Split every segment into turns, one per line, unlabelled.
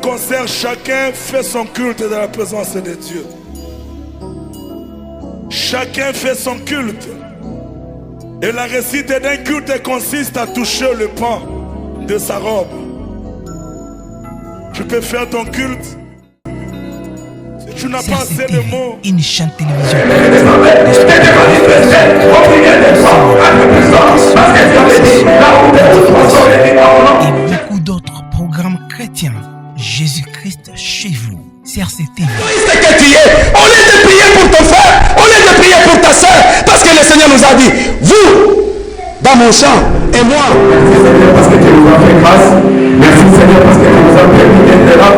Concert, chacun fait son culte dans la présence de Dieu. Chacun fait son culte. Et la récite d'un culte consiste à toucher le pan de sa robe. Tu peux faire ton culte. Si tu n'as pas assez de mots.
Une chaîne télévision. Et beaucoup d'autres programmes chrétiens. Jésus-Christ chez vous. CRCT.
On est de prier pour ton frère, on est de prier pour ta soeur, parce que le Seigneur nous a dit, vous, dans mon champ, et moi.
Merci Seigneur parce que tu nous as fait grâce. Merci Seigneur parce que tu nous as permis d'être là.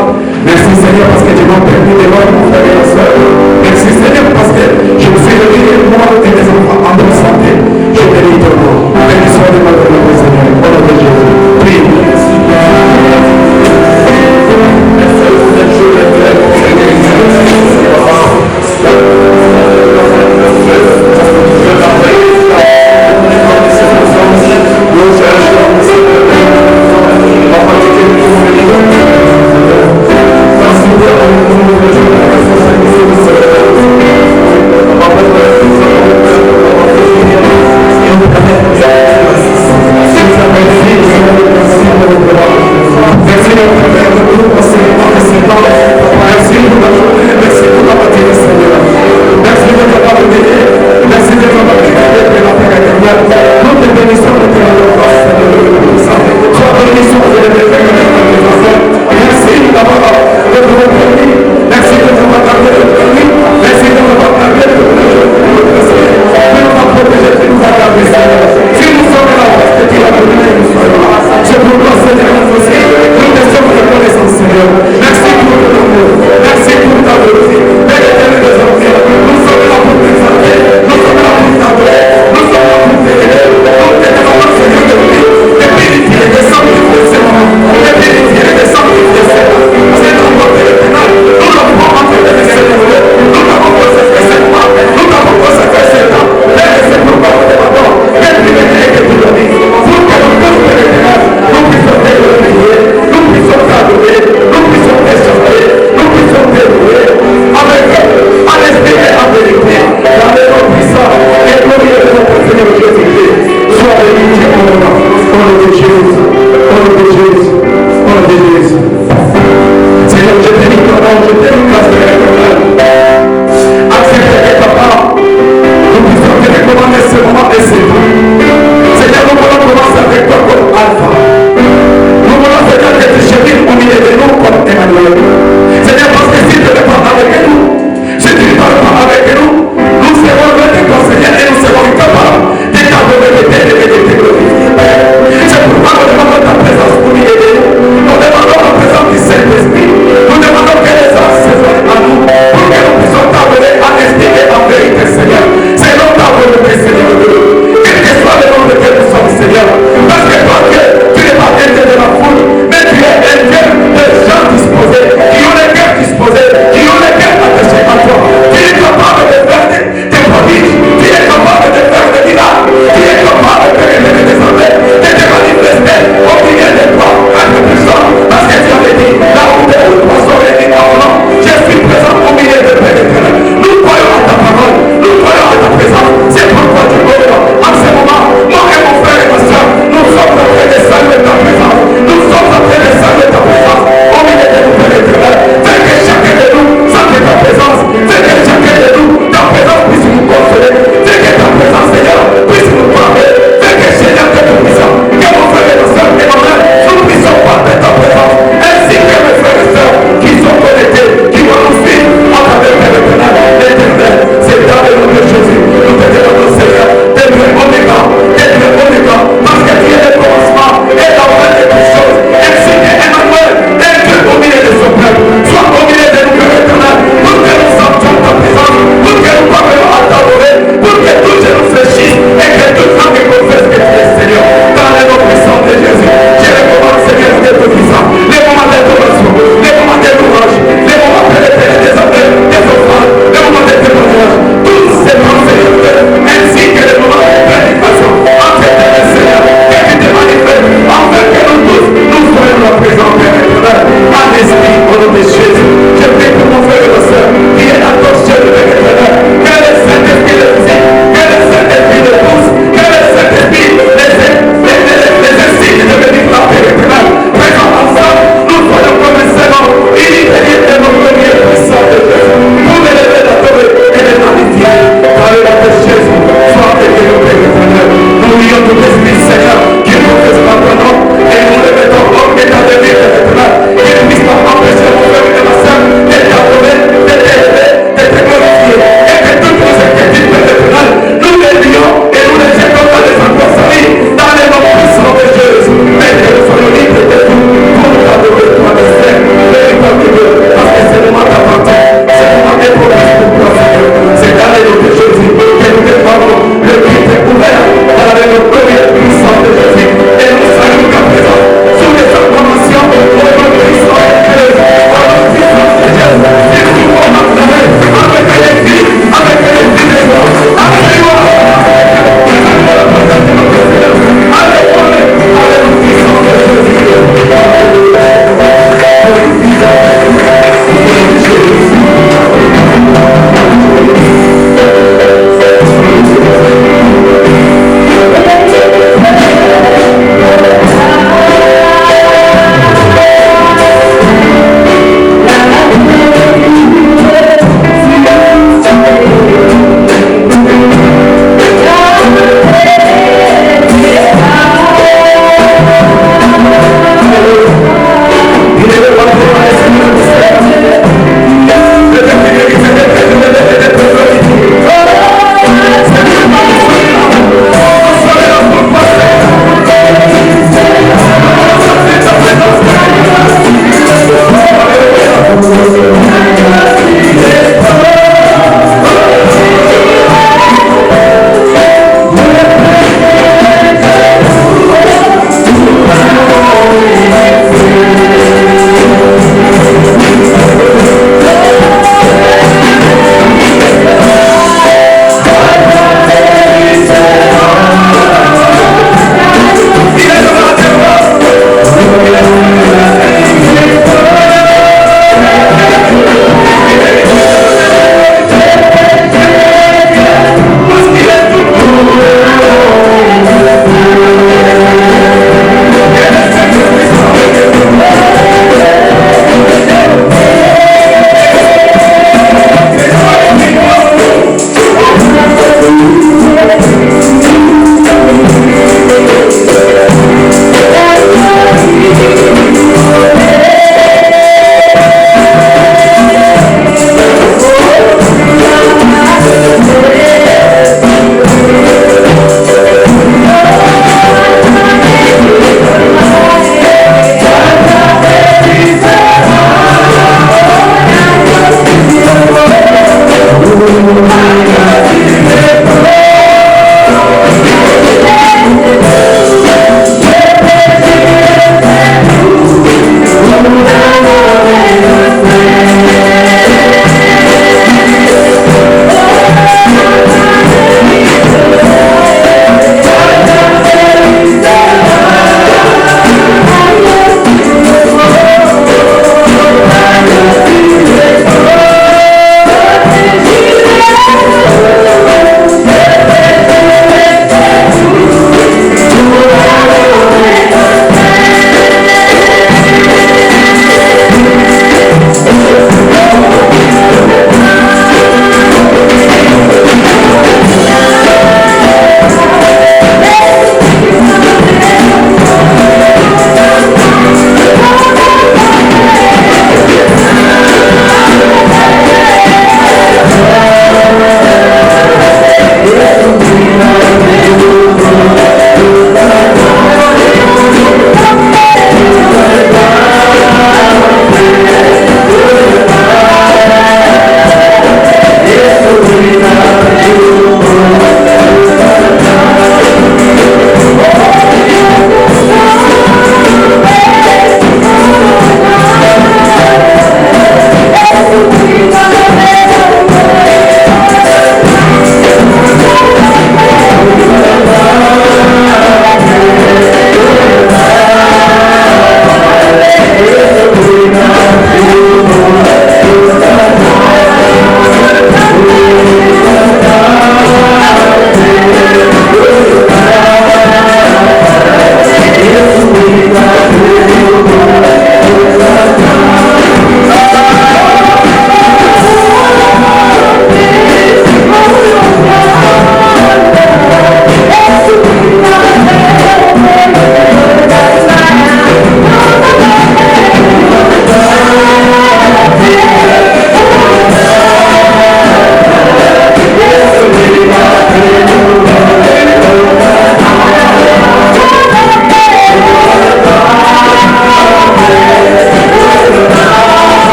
Merci Seigneur parce que tu m'as permis de voir mon frère et ma soeur. Merci Seigneur parce que je me suis réveillé, moi et mes enfants en bonne santé. Je bénis ton nom. Béni soit le nom de notre Seigneur. Au nom de Jésus. Prie. Nous demandons que les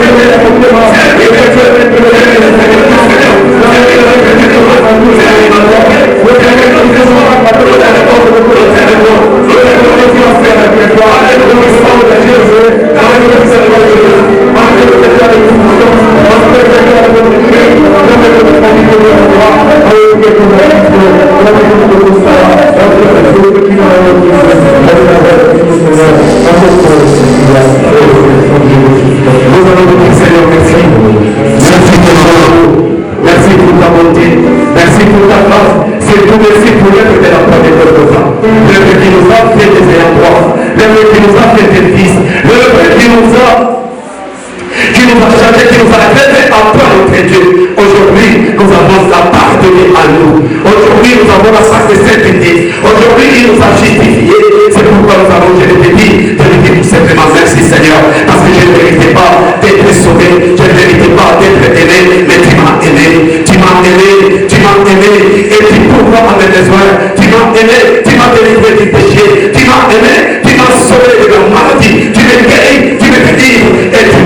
Thank you. qui nous a fait entendre, notre Dieu. Aujourd'hui, nous avons appartenu à nous. Aujourd'hui, nous avons la sainteté. Aujourd'hui, il nous a justifiés. C'est pourquoi nous avons, je l'ai dit, de lui dire tout simplement merci Seigneur. Parce que je ne méritais pas d'être sauvé. Je ne méritais pas d'être aimé. Mais tu m'as aimé. Tu m'as aimé. Tu m'as aimé. Et tu pourras à mes besoins. Tu m'as aimé. Tu m'as délivré du péché. Tu m'as aimé. Tu m'as sauvé de la maladie. Tu me guéris. Tu me délivres. Et tu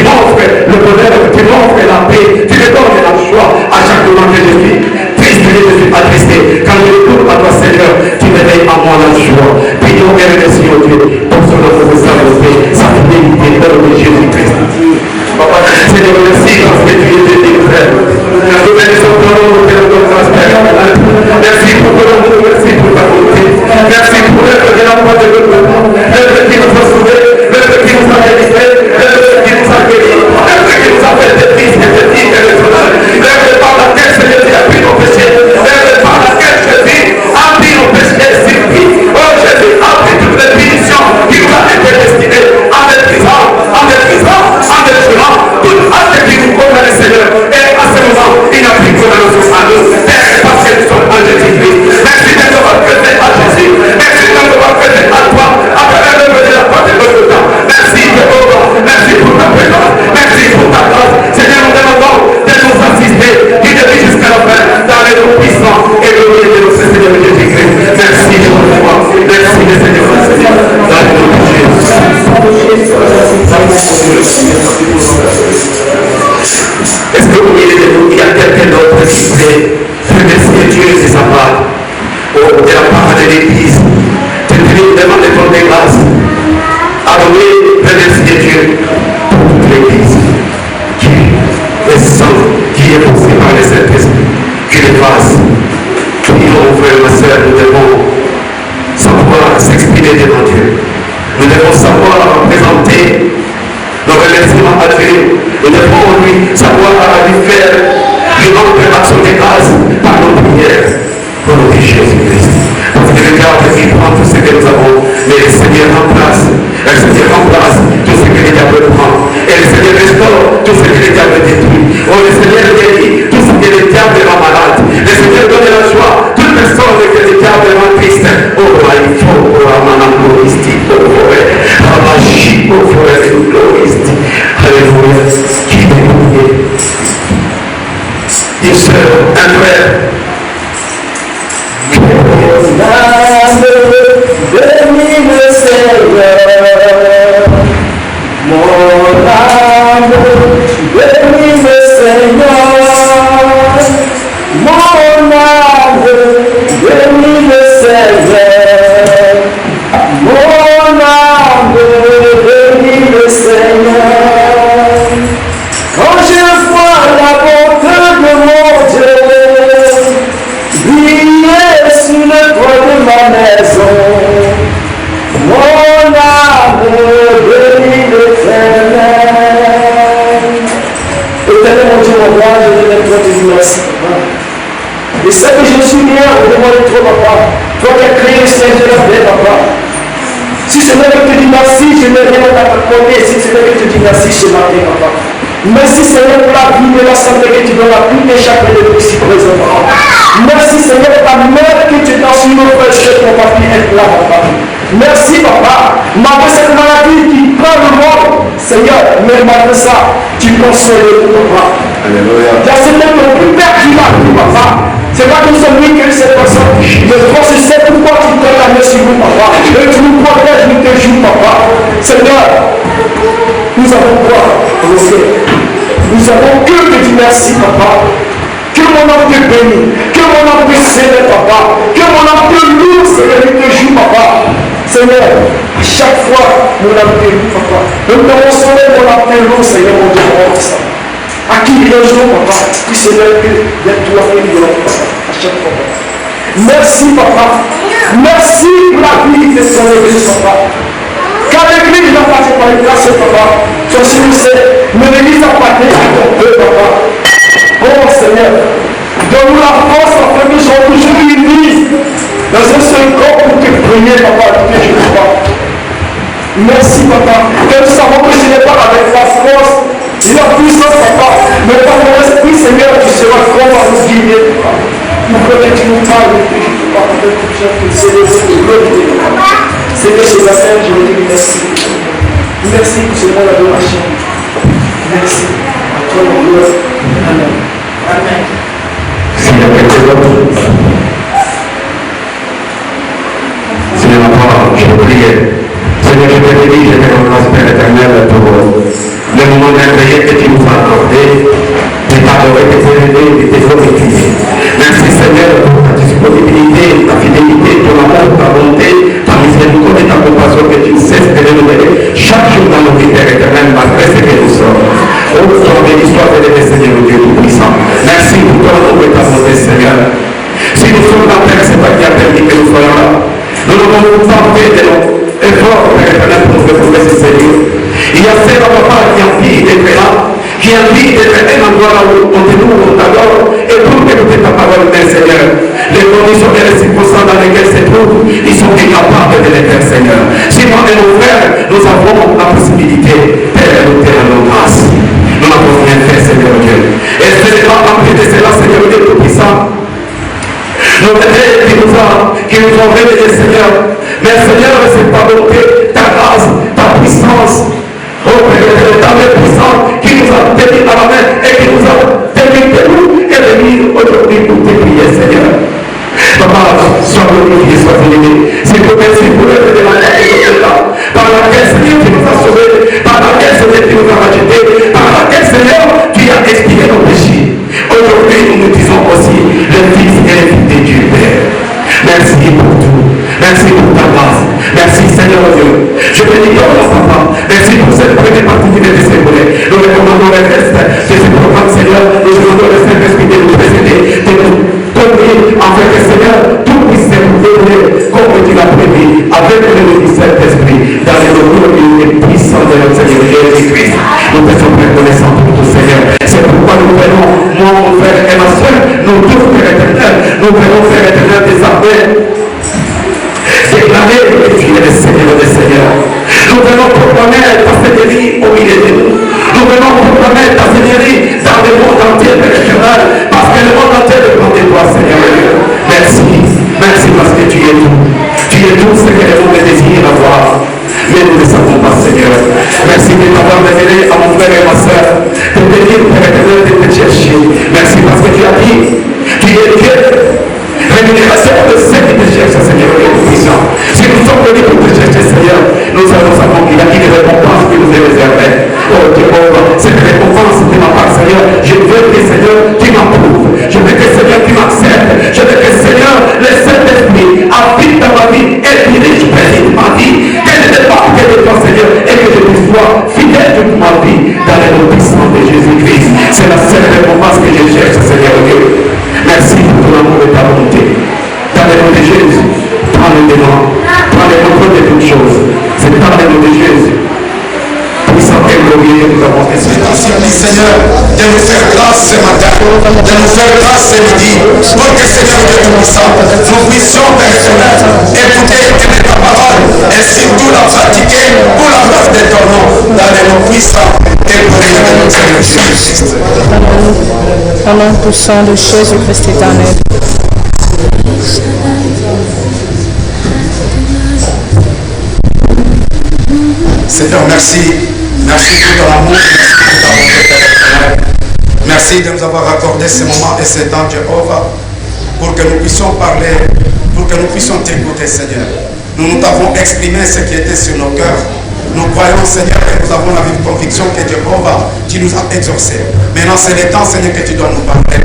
m'offres le bonheur. Tu m'offres la paix. Tu me donnes la joie à chaque moment que je suis triste, je suis attristé. Quand je retourne à toi Seigneur, tu m'éveilles à moi la joie. Prions et remercions Dieu pour son œuvre de sainteté, sa fidélité, l'œuvre de Jésus-Christ. Papa, Seigneur, merci parce que tu es béni, frère. Nous bénissons ton nom, nous te rendons grâce, Père. Merci pour ton amour, merci pour ta bonté. Merci pour l'œuvre de la foi de notre peuple. L'œuvre qui nous a sauvés, l'œuvre qui nous a délivrés, l'œuvre qui nous a guéris, l'œuvre qui nous a fait des tristes et des dignes et des honneurs. L'œuvre par laquelle Seigneur tu as pris nos péchés. L'œuvre par laquelle Jésus a pris nos péchés sur lui. Oh Jésus a pris toutes les punitions qui nous a été destinées en méprisant, tout acte qui nous condamne Seigneur. Et à ce moment, il n'a pris condamnation à nous. Père, parce que nous sommes en Jésus-Christ. Merci de nous avoir prêté à Jésus. Merci de nous avoir prêté à toi. À travers l'œuvre de la croix de notre temps. Merci Jéhovah. Merci pour ta présence. Merci pour ta grâce. Seigneur, nous demandons de nous assister du début jusqu'à la fin dans les noms puissants et glorieux de notre Seigneur Jésus-Christ. Merci de notre foi. Merci de Seigneur. Dans le nom de Jésus. Est-ce que vous voyez de nous, il y a quelqu'un d'autre qui voulait remercier Dieu de sa part, de la part de l'Église, de lui demander ton grâce, adouer, remercier Dieu pour toute l'Église, qui est saint, qui est poussé par les Saint-Esprit, qui les fasse. Prions, frères et sœurs, nous devons savoir s'exprimer devant Dieu. Nous devons savoir présenter nos remerciements à Dieu. Nous devons lui savoir lui faire une autre action de grâce par nos prières au nom de Jésus-Christ. Parce que le diable qui prend tout ce que nous avons, mais le Seigneur remplace. Le Seigneur remplace tout ce que le diable prend. Et le Seigneur restaure tout ce que le diable détruit. Oh, le Seigneur guérit tout ce que le diable rend malade. Le Seigneur donne la joie. Toute personne que le diable rend triste. Oh, il faut un gloristi. Oh, Rabashi, oh, frère, gloristi. Alléluia. Qui est béni. Une sœur, un frère.
Mon âme bénit le Seigneur. Mon âme bénit le Seigneur. Mon âme bénit le Seigneur. Mon âme bénit le Seigneur. Quand je vois la bonté de mon Dieu briller sur le toit de ma maison, mon âme bénit l'Éternel. Éternel, mon Dieu, mon roi, je te dis merci, papa. Et ce que je suis bien au-devant de toi, papa, toi qui as créé le ciel de la terre, papa. Si ce n'est que tu dis merci, je n'ai rien à t'accorder. Si ce n'est que tu dis merci, ce matin, papa. Merci Seigneur pour la vie de la santé que tu donnes à tout et chacun de nous ici présents. Merci Seigneur pour ta main que tu tends sur nos frères pour ma fille être là, papa. Merci papa. Malgré cette maladie qui prend le monde, Seigneur, mais malgré ça, tu consoles tout, papa. Alléluia. Dans ce temps le plus perdu là, papa. C'est pas que nous sommes mis que cette personne. Mais toi, c'est pourquoi tu donnes la main sur nous, papa. Et tu nous protèges, nous te joues, papa. Seigneur, nous avons quoi? Nous avons que te dire merci, papa. Que mon âme te bénisse. Que mon âme te célèbre, papa. Que mon âme te loue, Seigneur, et te joue, papa. Seigneur, à chaque fois, mon âme te loue, papa. Nous devons sauver mon âme te loue, Seigneur, mon Dieu, pour ça. À qui il est jour, papa, qui se lève d'être toi et de l'homme, papa, à chaque fois, papa. Merci, papa. Merci pour la vie de son église, papa. Quand l'église n'a pas fait par une grâce, papa, toi aussi nous sais, mais l'église a pas été à ton peu, papa. Oh Seigneur, donne-nous la force afin que nous soyons toujours unis dans un seul corps pour te prier, papa, tous les jours, papa. Merci, papa. Que nous savons que ce n'est pas avec la force veux que tu nous parles depuis que tu parles de tout ça, que c'est le glorifier. Seigneur, ce matin, je vous dis merci. Merci pour ce moment d'adoration. Merci. À toi, mon Dieu. Amen. Amen.
S'il y a quelqu'un d'autre, Seigneur, je te prie. Seigneur, je te bénis, je te rends grâce, Père éternel, pour le moment merveilleux que tu nous as accordé, de t'adorer, de t'aider, de te glorifier. Merci, Seigneur, pour ta disponibilité, ta fidélité, ton amour, ta bonté, ta miséricorde et ta compassion que tu ne cesses de renouveler chaque jour dans nos vies, Père éternel, malgré ce que nous sommes. Oh, ton béni soit élevé, Seigneur, Dieu Tout-Puissant. Merci pour ton amour et ta bonté, Seigneur. Si nous sommes dans la terre, c'est pas qui a permis que nous soyons là. Nous devons nous tenter de nos efforts, Père éternel, pour nous retrouver ce Seigneur. Il y a ces papa qui ont envie d'être là, qui ont envie d'être un endroit là où on te loue, on t'adore, et pour écouter ta parole, Père Seigneur. Les conditions et les circonstances dans lesquelles se trouvent, ils sont incapables de les faire, Seigneur. Si moi et mon frère, nous avons la possibilité, Père, nous te rendons grâce. Nous n'avons rien fait, Seigneur Dieu. Et ce n'est pas en plus de cela, Seigneur Dieu Tout-Puissant. Notre Père qui nous ont révélé, Seigneur. Mais Seigneur, c'est ta bonté, ta grâce, ta puissance. Oh Père, ta main puissante qui nous a tenu à la main et qui nous a tenu de nous et de venir aujourd'hui pour te prier, Seigneur. Papa, sois glorifié, sois élevé. C'est pour merci pour l'œuvre de la terre qui est là, par laquelle, Seigneur, tu nous as sauvés, par laquelle, Seigneur, tu nous as rachetés, par laquelle, Seigneur, tu as expiré nos péchés. Aujourd'hui, nous nous disons aussi le Fils et le Fils de Dieu, Père. Merci pour tout. Merci pour ta grâce. Merci, Seigneur Dieu. Je te dis encore, Papa. Merci pour cette première partie de ce volet. Nous recommandons le reste de ce programme, Seigneur. Nous demandons le Saint-Esprit de nous précéder, de nous conduire, afin que, Seigneur, tout puisse se dérouler comme tu l'as prévu, avec le du Saint-Esprit, dans les noms et puissants de notre Seigneur Jésus-Christ. Nous te sommes reconnaissants pour tout, Seigneur. C'est pourquoi nous venons, moi, mon frère et ma soeur, nous tous, Père éternel, nous venons, Père éternel, des armées. Déclarer que tu es le Seigneur des Seigneurs. Nous venons proclamer ta seigneurie au milieu de nous. Nous venons proclamer ta seigneurie dans le monde entier, Père éternel, parce que le monde entier dépend de toi, Seigneur. Merci. Merci parce que tu es tout. Tu es tout ce que le monde désire avoir. Mais nous ne savons pas, Seigneur. Merci de t'avoir révélé à mon frère et ma soeur, de te dire, Père éternel, de te chercher. Merci parce que tu as dit, tu es Dieu. Rémunération de ceux qui te cherchent, Seigneur, et Tout-Puissant. Si nous sommes venus pour te chercher, Seigneur, nous savons qu'il y a une récompense qui nous est réservée. Oh Jéhovah, cette récompense de ma part, Seigneur, je veux que, Seigneur, tu m'approuves. Je veux que, Seigneur, tu m'acceptes. Je veux que, Seigneur, le Saint-Esprit habite dans ma vie et dirige, préside ma vie. Qu'elle ne dépende que de toi, Seigneur, et que je puisse voir fidèle toute ma vie dans les noms puissants de Jésus-Christ. C'est la seule récompense que je cherche, Seigneur Dieu. Merci pour ton amour et ta bonté. Dans le nom de Jésus, prends le devant, prends le contrôle de toutes choses. C'est dans le nom de Jésus. Puissant et glorieux, nous avons fait cela.
Seigneur, de nous faire grâce ce matin, de nous faire grâce ce midi, pour que, Seigneur Dieu Tout-Puissant, nous puissions, Père éternel, écouter ta parole et surtout la pratiquer pour la gloire de ton nom, dans les noms puissants et glorieux de notre Seigneur Jésus-Christ.
Au nom puissant de Jésus-Christ éternel.
Seigneur, merci. Merci pour ton amour, merci pour ta bonté, Père éternel. Merci de nous avoir accordé ce moment et ce temps, Jéhovah, pour que nous puissions parler, pour que nous puissions t'écouter, Seigneur. Nous t'avons exprimé ce qui était sur nos cœurs. Nous croyons, Seigneur, que nous avons la vive conviction que Jéhovah, tu nous as exaucés. Maintenant, c'est le temps, Seigneur, que tu dois nous parler.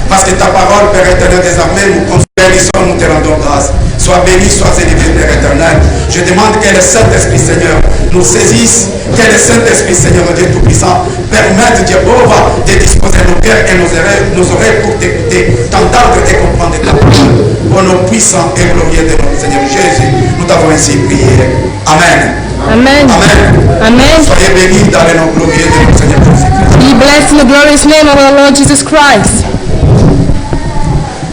Parce que ta parole, Père éternel des armées, nous bénissons, nous te rendons grâce. Sois béni, sois élevé, Père éternel. Je demande que le Saint-Esprit, Seigneur, nous saisisse, que le Saint-Esprit, Seigneur, Dieu Tout-Puissant, permette, Jéhovah, de disposer nos cœurs et nos oreilles pour t'écouter, t'entendre et comprendre ta parole. Au nom puissant et glorieux de notre Seigneur Jésus, nous t'avons ainsi prié. Amen.
Amen.
Amen.
Amen.
Soyez bénis dans le nom glorieux de notre Seigneur Jésus-Christ.
Be blessed in the glorious name of our Lord Jesus Christ.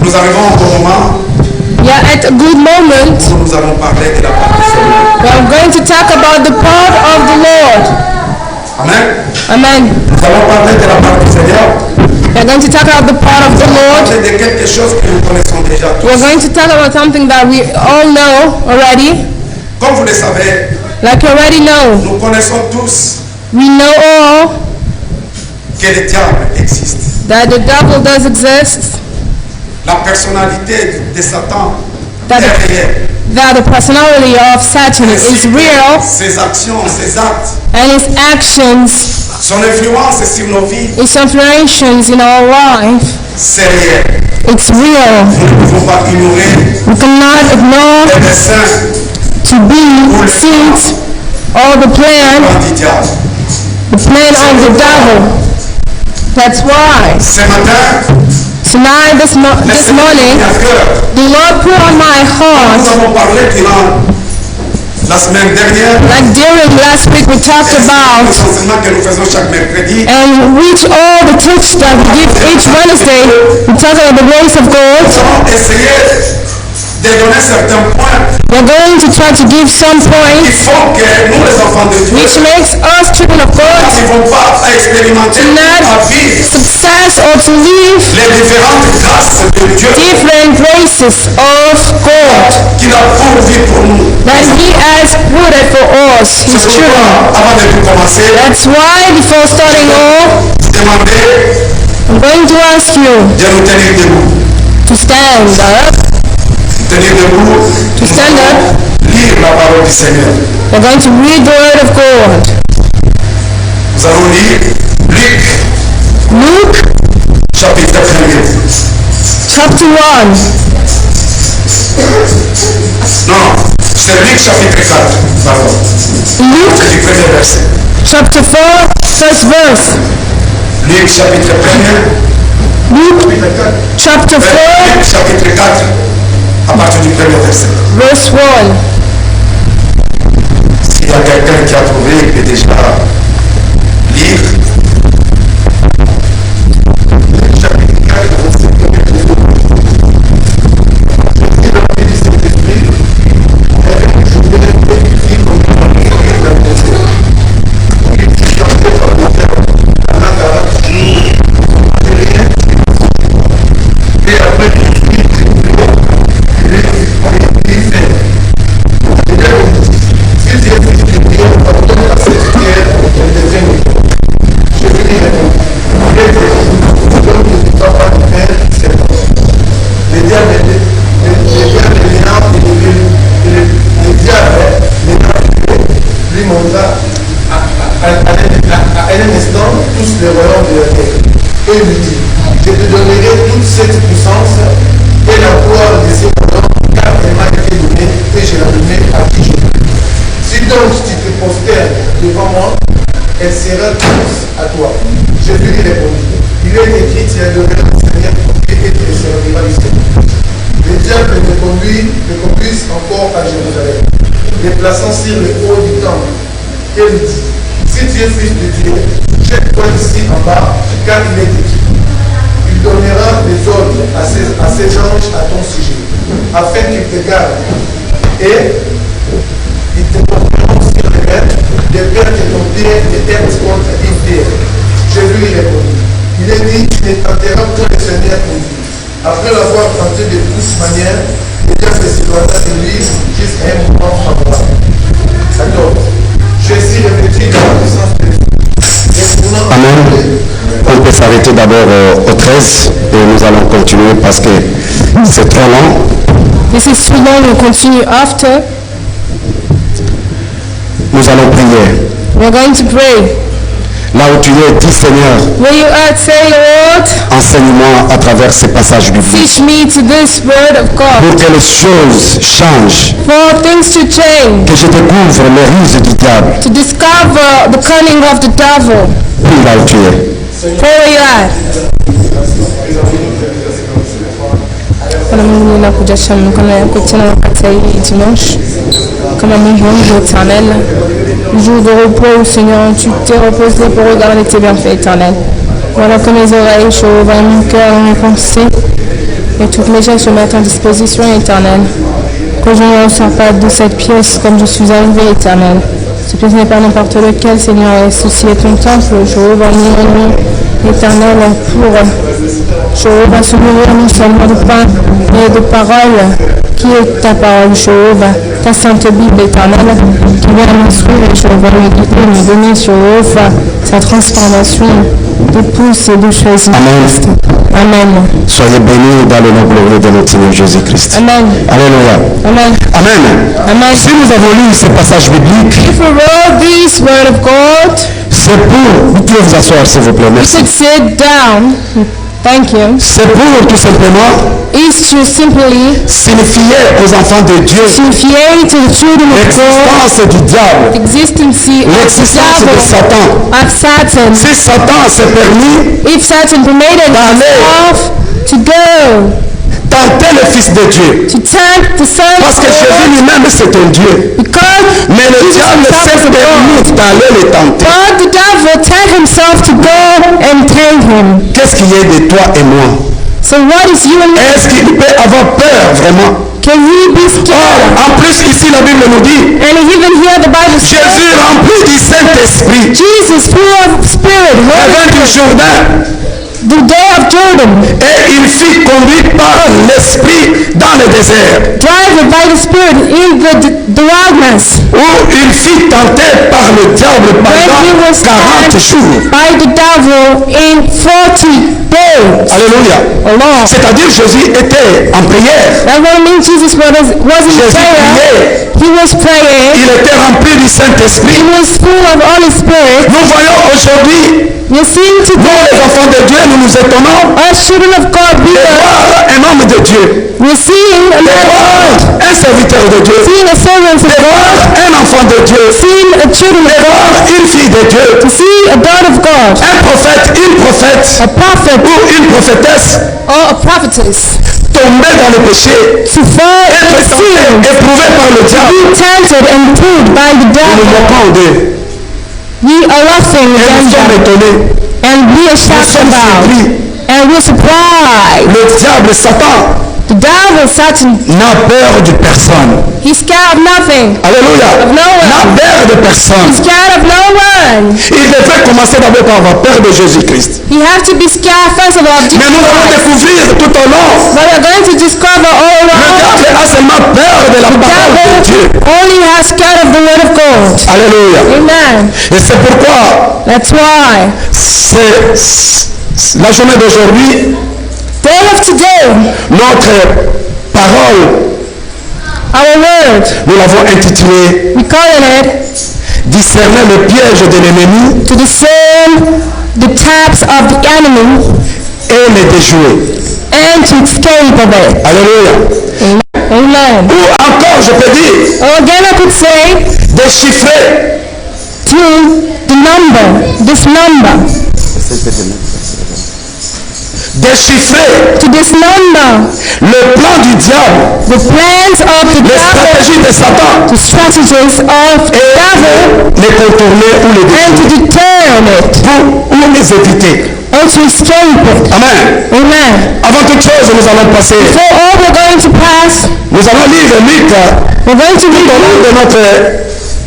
Nous arrivons au bon moment
We are at a good moment.
où nous allons parler de la part du Seigneur.
We are going to talk about the part of the Lord.
Amen.
Amen.
Nous allons parler de la part du Seigneur.
We're going to talk about the part of the Lord.
Parler de quelque chose que nous connaissons déjà tous.
We're going to talk about something that we all know already.
Comme vous le savez,
Like you already know.
nous connaissons tous
We know all
que le diable existe.
that the devil does exist.
La personnalité de Satan
That
est réelle.
the personality of Satan is real,
Ses actions, ses actes,
and his actions,
son influence sur nos vies,
his influences in our life,
c'est réel.
it's real.
Nous ne pouvons pas ignorer
We cannot ignore
les desseins
to be seen all the plan
du diable.
of the devil. That's why
Ce matin,
tonight, this morning,
à cœur,
the Lord put on my
nous
heart,
avons parlé durant la semaine dernière,
like during last week we talked about,
les enseignements que nous faisons chaque mercredi,
and which all the tips that we give each Wednesday, we talk about the grace of God.
nous avons essayé de donner certains points
We're going to try to give some
qui
points
font que nous, les enfants de Dieu,
which makes us children of God
n'arrivons pas à expérimenter, à vivre
success or to live
les différentes grâces de Dieu
different graces of God
qu'il a pourvu pour nous.
that He has put it for us, His
C'est
children.
pourquoi, avant de tout commencer,
That's why before starting all,
demandez
I'm going to ask you
de nous tenir debout.
to stand up.
Tenir debout,
To stand up.
lire la parole du Seigneur.
We're going to read the Word of God.
Nous allons lire Luc,
Luke
chapitre 1er.
chapter 1.
Non, c'est Luc chapitre 4. Pardon.
Luke
Du premier verset.
chapter 4, first verse.
Luc chapitre 1er.
Luke chapter 4,
Luc chapitre 4, à partir du premier verset.
verse 1.
S'il y a quelqu'un qui a trouvé, il peut déjà lire. Luc chapitre 4, verset
s'arrêter d'abord au 13 et nous allons continuer parce que c'est trop long.
This is too long, we'll continue after.
Nous allons prier.
We're going to pray.
Là où tu es, dis Seigneur,
Where you are, say, Lord,
enseigne-moi à travers ces passages bibliques
teach me to this word of
pour
God.
que les choses changent,
For things to change,
que je découvre les ruses du diable.
to discover the cunning of the devil.
Prie là où tu es.
Pray where you are. Bwana Mungu, ninakuja mikono yako tena wakati hii dimanche, kama Mungu wangu éternel, jour de repos, Seigneur, tu t'es reposé pour regarder tes bienfaits éternels. Voilà que mes oreilles, Jéhovah, mon cœur et mes pensées, et toutes mes gens se mettent en disposition éternelle. Que je ne ressors pas de cette pièce comme je suis arrivé éternel. Ce plaisir n'est pas n'importe lequel, Seigneur, et ceci est ton temple, Jéhovah, nous, éternel, pour Jéhovah, se nourrir non seulement de pain, mais de parole, qui est ta parole, Jéhovah, ta sainte Bible éternelle, qui vient m'instruire, Jéhovah, me guider, me donner, Jéhovah, sa transformation d'épouse et de choisie.
Amen.
Amen.
Soyez bénis dans le nom glorieux de notre Seigneur Jésus-Christ.
Amen.
Alléluia.
Amen.
Amen.
Amen.
Si nous avons lu ce passage biblique,
If we wrote this word of God,
c'est pour, vous pouvez vous asseoir s'il vous plaît,
you
merci.
should sit down. Thank you.
C'est pour tout simplement
Is to simply
signifier aux enfants de Dieu
significate to the children of God
l'existence du diable,
existence of the
l'existence de
devil,
Satan.
of Satan.
Si Satan s'est permis
If Satan permitted himself to go
tenter le Fils de Dieu,
to tempt the Son
parce
of
que Jésus
God,
lui-même c'est un Dieu,
because
mais le
Jesus
diable
himself
s'est
is a God.
permis d'aller le tenter.
But the devil tell himself to go and tempt him.
Qu'est-ce qu'il y a de toi et moi?
So what is you and me?
Est-ce qu'il peut avoir peur vraiment?
Can he be
Or,
scared?
en plus ici la Bible nous dit,
And even here the Bible says,
Jésus rempli du Saint-Esprit,
Jesus, full of spirit,
revint du Jourdain,
the day of Jordan,
et il fut conduit par l'Esprit dans le désert,
driven by the Spirit in the wilderness,
où il fut tenté par le diable
when he
pendant
was
40
tempted
jours.
by the devil in 40 days.
Alléluia.
Alone.
C'est-à-dire Jésus était en prière.
That's what it means. Jesus was in
Jésus
prayer.
priait.
He was praying.
Il était rempli du Saint-Esprit.
He was full of Holy Spirit.
Nous voyons aujourd'hui,
You see
nous
today,
les enfants de Dieu, nous nous étonnons
us children of God,
de voir un homme de Dieu,
we're seeing a
de
man of
voir
God,
un serviteur de Dieu,
seeing a servant of
de
God,
voir un enfant de Dieu,
seeing a children
de
of
voir
God,
une fille de Dieu,
to see a daughter of God,
un prophète, une prophète
a prophet
ou une prophétesse
or a prophetess,
tombée dans le péché,
to fall
être
in
tentée,
sin,
éprouvée par le diable.
be tempted and proved by the
Nous nous
devil.
moquons d'eux
We are laughing
et nous
against
sommes
them,
étonnés.
and we are
Nous
shocked
sommes
about,
surpris.
and we're surprised.
Le diable, Satan,
The devil, Satan,
n'a peur de personne.
he's scared of nothing.
Alléluia.
Of no one.
N'a peur de personne.
He's scared of no one.
Il devrait commencer d'abord par avoir peur de Jésus-Christ.
You have to be scared first of all of Jesus
Mais nous allons
Christ.
découvrir tout au long.
But we're going to discover all
Le
around.
diable a seulement peur de la parole de Dieu.
Devil only has scared of the word of God.
Alléluia.
Amen.
Et c'est pourquoi
That's why.
c'est la journée d'aujourd'hui,
Day of today,
notre parole,
our word,
nous l'avons intitulée
we call it
Discerner le piège de l'ennemi
to discern the traps of the enemy
et les déjouer.
and to escape of it.
Alléluia.
Amen.
Ou encore, je peux dire,
Or again, I could say
déchiffrer
to the number, this number,
déchiffrer
to this number,
le plan du diable,
the plans of the
les
devil,
stratégies de Satan
the strategies of the devil,
et les contourner ou les
and to
déjouer
determine it,
ou les éviter.
or to escape it.
Amen.
Amen.
Avant toute chose, nous allons passer,
So all we're going to pass,
nous allons lire Luc
we're going to
tout
read
au long de notre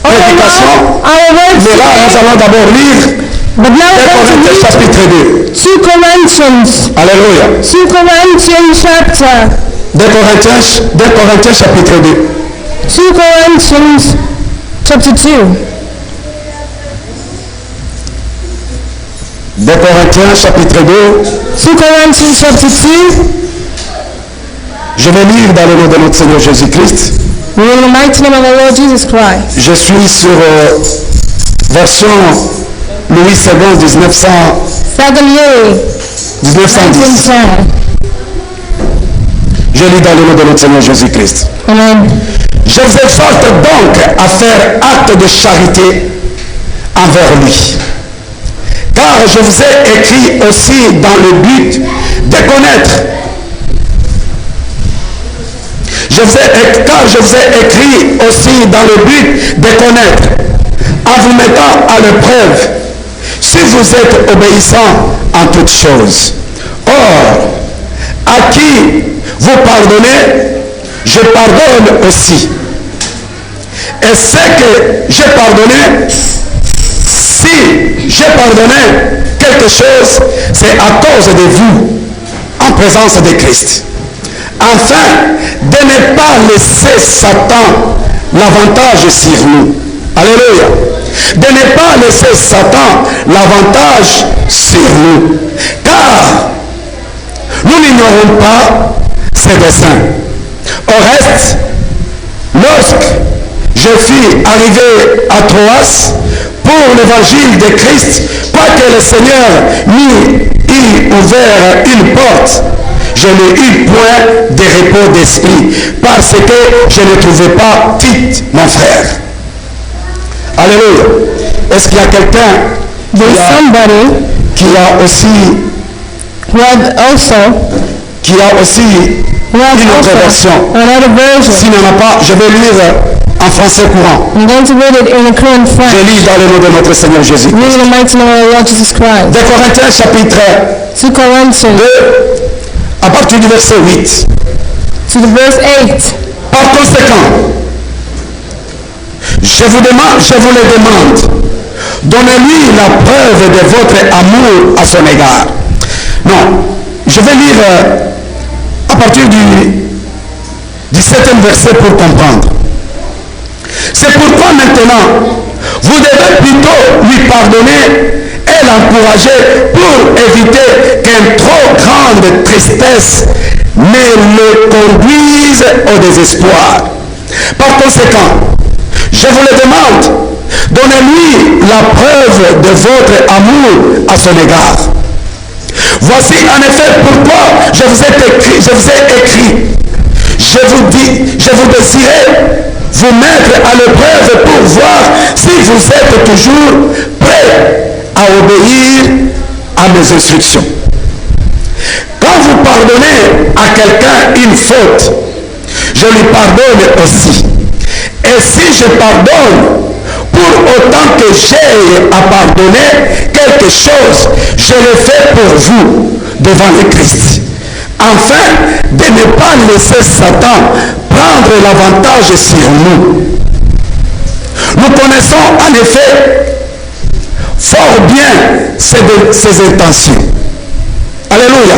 all
prédication.
around our words
Mais là, nous
today,
allons d'abord lire
but now
1
we're going to
Corinthiens
read
chapitre 2.
2 Corinthians,
Alléluia.
2 Corinthians chapter,
2 Corinthiens chapitre 2.
2 Corinthians chapter 2.
2 Corinthiens chapitre 2.
2 Corinthians chapter 2.
Je vais lire dans le nom de notre Seigneur Jésus-Christ.
In the mighty name of our Lord Jesus Christ.
Je suis sur version Louis II 1900,
Second Louis,
1910.
1910.
Je lis dans le nom de notre Seigneur Jésus-Christ.
Amen.
Je vous exhorte donc à faire acte de charité envers lui. Car je vous ai écrit aussi dans le but de connaître. Car je vous ai écrit aussi dans le but de connaître, en vous mettant à l'épreuve, si vous êtes obéissant en toutes choses. Or, à qui vous pardonnez, je pardonne aussi. Et ce que j'ai pardonné, si j'ai pardonné quelque chose, c'est à cause de vous, en présence de Christ. Afin de ne pas laisser Satan l'avantage sur nous. Alléluia. De ne pas laisser Satan l'avantage sur nous. Car nous n'ignorons pas ses desseins. Au reste, lorsque je fus arrivé à Troas pour l'évangile de Christ, pas que le Seigneur m'y ait ouvert une porte, je n'ai eu point de repos d'esprit, parce que je ne trouvais pas Tite, mon frère. Alléluia. Est-ce qu'il y a quelqu'un qui a aussi une autre version? S'il n'y en a pas, je vais lire en français courant.
I'm going to read it in the current French.
Je lis dans le nom de notre Seigneur Jésus.
Read in the mighty name of our Lord Jesus Christ.
De Corinthiens chapitre
2 Corinthians
2, à partir du verset 8.
to the verse 8.
Par conséquent, je vous le demande, donnez-lui la preuve de votre amour à son égard. Non, je vais lire à partir du 17e verset pour comprendre. C'est pourquoi maintenant, vous devez plutôt lui pardonner et l'encourager pour éviter qu'une trop grande tristesse ne le conduise au désespoir. Par conséquent, je vous le demande, donnez-lui la preuve de votre amour à son égard. Voici en effet pourquoi je vous ai écrit. Je vous désirais vous mettre à l'épreuve pour voir si vous êtes toujours prêts à obéir à mes instructions. Quand vous pardonnez à quelqu'un une faute, je lui pardonne aussi. Et si je pardonne, pour autant que j'ai à pardonner quelque chose, je le fais pour vous devant le Christ. Afin de ne pas laisser Satan prendre l'avantage sur nous. Nous connaissons en effet fort bien ses intentions. Alléluia.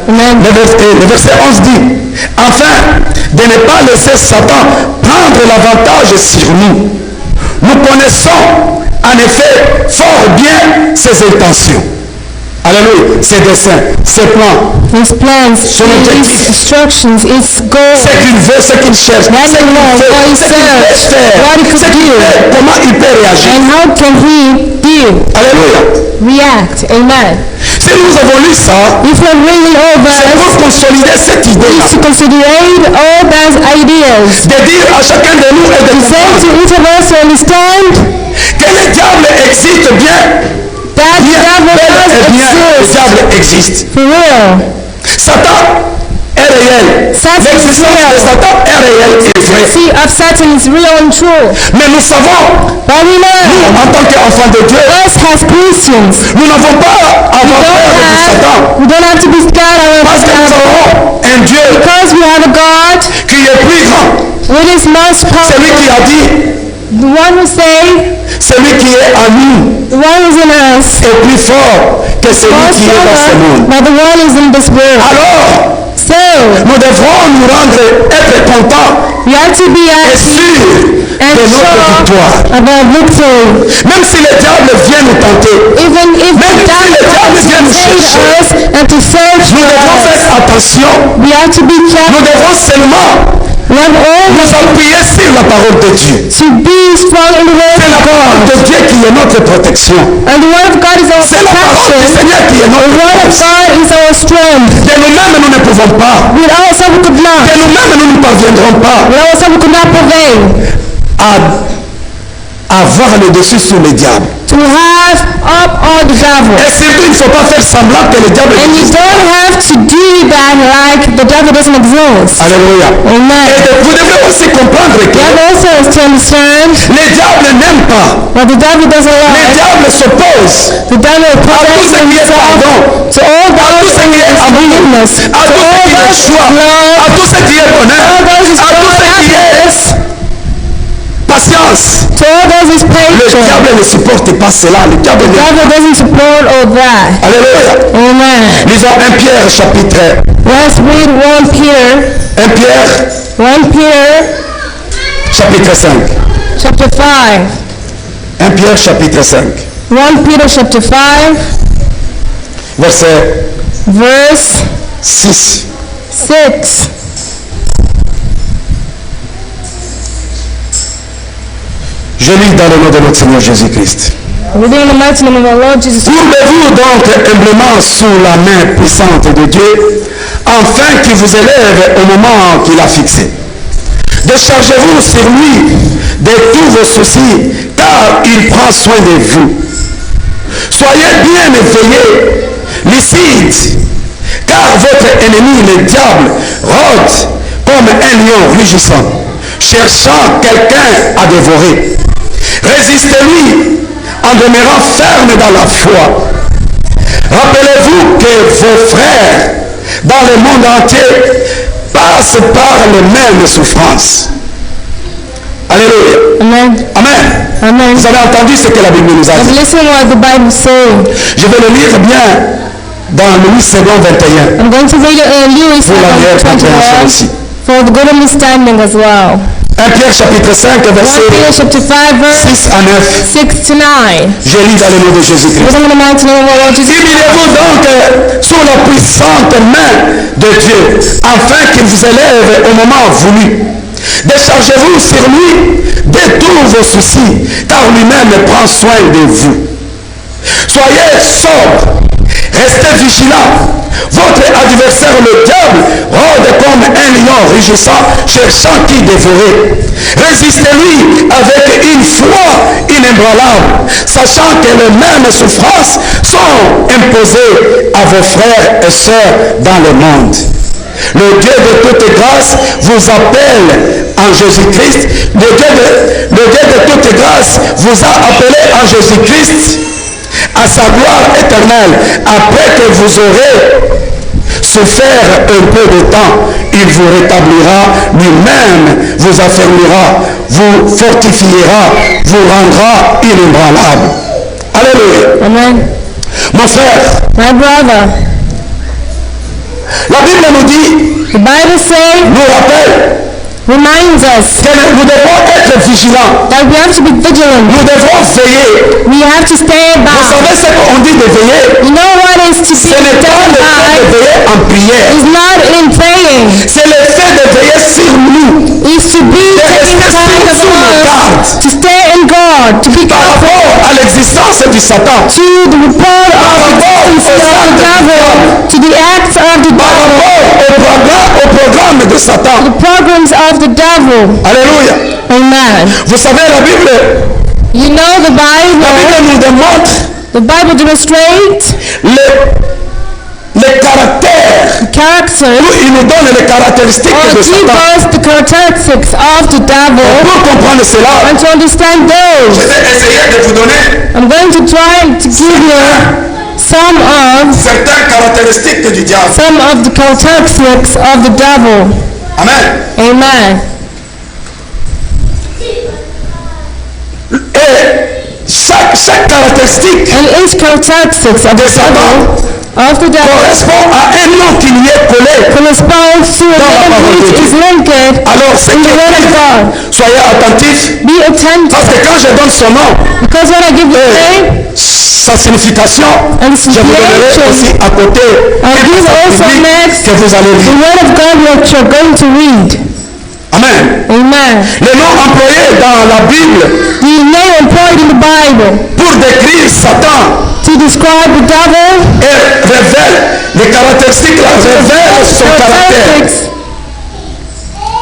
Amen.
Le verset 11 dit, afin de ne pas laisser Satan prendre l'avantage sur nous. Nous connaissons en effet fort bien ses intentions. Alléluia. Ses desseins, ses plans,
His plans,
son
His
objectif,
instructions, His goal,
ce qu'il veut, ce qu'il cherche, ce
what
qu'il
He wants,
fait,
what He
ce qu'il peut
serves,
faire,
what He
ce
could
qu'il
do,
fait, comment il peut réagir.
and how can He do,
Alléluia.
react. Amen.
Si nous avons lu ça,
If we're reading all
c'est pour
that,
consolider cette idée-là.
is to consider all those ideas.
De dire à chacun de nous et de
To say to
comprendre
each of us to understand
que le diable existe bien.
that
Bien,
devil
bel
does
et bien, le
exist.
diable existe.
For real.
Satan est réel.
Satan is
L'existence de
real.
Satan est réelle et vraie.
See of Satan is real and true.
Mais nous savons,
But we
nous,
know,
en tant qu'enfants de Dieu,
us as Christians,
nous n'avons pas à avoir peur de Satan.
we don't have to be scared
Parce
of
que nous
Satan.
avons un Dieu
Because we have a God
qui est plus grand.
with His most
Celui qui
powerful,
a dit,
the one who saved,
celui qui est en nous
the one who's in us,
est plus fort que celui
more
qui est dans ce
stronger
monde.
than the one who's in this world.
Alors,
So,
nous devrons nous rendre, être contents
we have to be
et
happy
sûrs
and
de notre victoire.
sure about victory.
Même si le diable vient nous tenter,
Even if
Même
the
si
devil
le diable
comes
vient
to
nous
save
chercher,
us and to search
nous
for
devons
us,
faire attention.
we have to be
Nous
careful.
devons seulement
We have
nous
always
appuyer sur la parole de Dieu.
to be strong in the word
C'est la
of
parole
God.
de Dieu qui est notre protection.
And the word of God is our
C'est la parole du
protection.
Seigneur qui est
The
notre
word of
force.
God is our strength.
De nous-mêmes, nous ne pouvons pas.
With ourselves we could not.
De nous-mêmes, nous ne parviendrons pas
With ourselves we could not prevail.
à avoir le dessus sur le diable.
To have up all the devil.
Et surtout, il ne faut pas faire semblant que le diable
And you
existe.
don't have to do that like the devil doesn't exist.
Alléluia.
Amen.
Et vous devez aussi comprendre
You
que
have also to understand
le diable n'aime pas.
that the devil doesn't
Le
like.
diable s'oppose
The devil opposes
ce qui est
himself
pardon,
to all
à tout
those
ce qui est amour,
forgiveness, to
à tout ce
all
qui est
those
joie,
love,
à tout ce qui est bonheur,
all those
à tout ce qui est
happiness,
patience patience.
To all those is
Le
patient.
diable ne supporte pas cela. Le diable
The
ne...
devil doesn't support all that.
Alléluia.
Amen.
Lisons 1 Pierre chapitre.
Let's read 1 Peter.
1 Pierre
1 Peter
chapitre 5.
chapter 5.
1 Pierre chapitre 5.
1 Peter chapter 5,
Verset
verse
6.
6.
Je lis dans le nom de notre Seigneur Jésus-Christ.
Reading in the mighty name of our Lord Jesus Christ.
Courbez-vous donc humblement sous la main puissante de Dieu, afin qu'il vous élève au moment qu'il a fixé. Déchargez-vous sur lui de tous vos soucis, car il prend soin de vous. Soyez bien éveillés, lucides, car votre ennemi, le diable, rôde comme un lion rugissant, cherchant quelqu'un à dévorer. Résistez-lui en demeurant ferme dans la foi. Rappelez-vous que vos frères dans le monde entier passent par les mêmes souffrances. Alléluia.
Amen.
Amen.
Amen.
Vous avez entendu ce que la Bible nous a
I've
dit.
listened to what the Bible says.
Je vais le lire bien dans Louis 2 21.
I'm going to read it in Lewis
Pour la meilleure compréhension
21
aussi.
for the good understanding as well.
1 Pierre chapitre 5
1 Peter
verset
chapter 5 verse
6 à 9.
6 to 9.
Je lis dans le nom de Jésus-Christ.
Reading in the mighty name of our Lord Jesus Christ.
Humiliez-vous donc sous la puissante main de Dieu, afin qu'il vous élève au moment voulu. Déchargez-vous sur lui de tous vos soucis, car lui-même prend soin de vous. Soyez sobres, restez vigilants. Votre adversaire, le diable, rôde comme un lion rugissant, cherchant qui dévorer. Résistez-lui avec une foi inébranlable, sachant que les mêmes souffrances sont imposées à vos frères et sœurs dans le monde. Le Dieu de toute grâce vous appelle en Jésus-Christ. Le Dieu de toute grâce vous a appelé en Jésus-Christ à sa gloire éternelle. Après que vous aurez souffert un peu de temps, il vous rétablira, lui-même vous affermira, vous fortifiera, vous rendra inébranlable. Alléluia.
Amen.
Mon frère,
My brother,
la Bible nous dit,
the Bible says,
nous rappelle
reminds us
que nous devons être vigilants.
that we have to be vigilant.
Nous devons veiller.
We have to stay
Vous
back.
savez ce qu'on dit de veiller?
You know what is to
Ce
be
n'est pas
stand
le fait de
by
veiller en prière.
is not in praying.
C'est le fait de veiller sur nous.
Is to be
De
taking
rester
time of
sous nos gardes
us, to stay in God, to be
par
careful
rapport à l'existence du Satan.
to the report of the existence of the devil, to the acts of the
Par
devil,
rapport au programme de Satan.
the programs of the devil.
Alléluia.
Amen.
Vous savez, la Bible
You know the Bible.
nous démontre
The Bible demonstrates
les caractères.
character,
Il nous donne les caractéristiques
or
de
give
Satan.
us the characteristics of the devil.
Pour comprendre cela,
And to understand
je
those,
vais essayer de vous donner
I'm going to try to give you
certaines caractéristiques du diable.
some of the characteristics of the devil.
Amen.
Amen.
Et chaque caractéristique
And each characteristics of
de
the
Satan
devil
correspond à un nom qui lui est collé.
corresponds to a
Dans la parole
name
de
which
Dieu.
is linked
Alors, c'est
in the word of God.
soyez attentifs,
Be attentive,
parce que quand je donne son nom,
because when I give the name,
sa signification,
And
je vous donnerai
signification.
aussi à côté
I'll give also
biblique
next
que vous allez
the
lire.
word of God which you're going to read.
Amen.
Amen.
Le nom employé dans la Bible
The name employed in the Bible
pour décrire Satan
to describe the devil
et révèle les caractéristiques, révèle son caractère.
characteristics.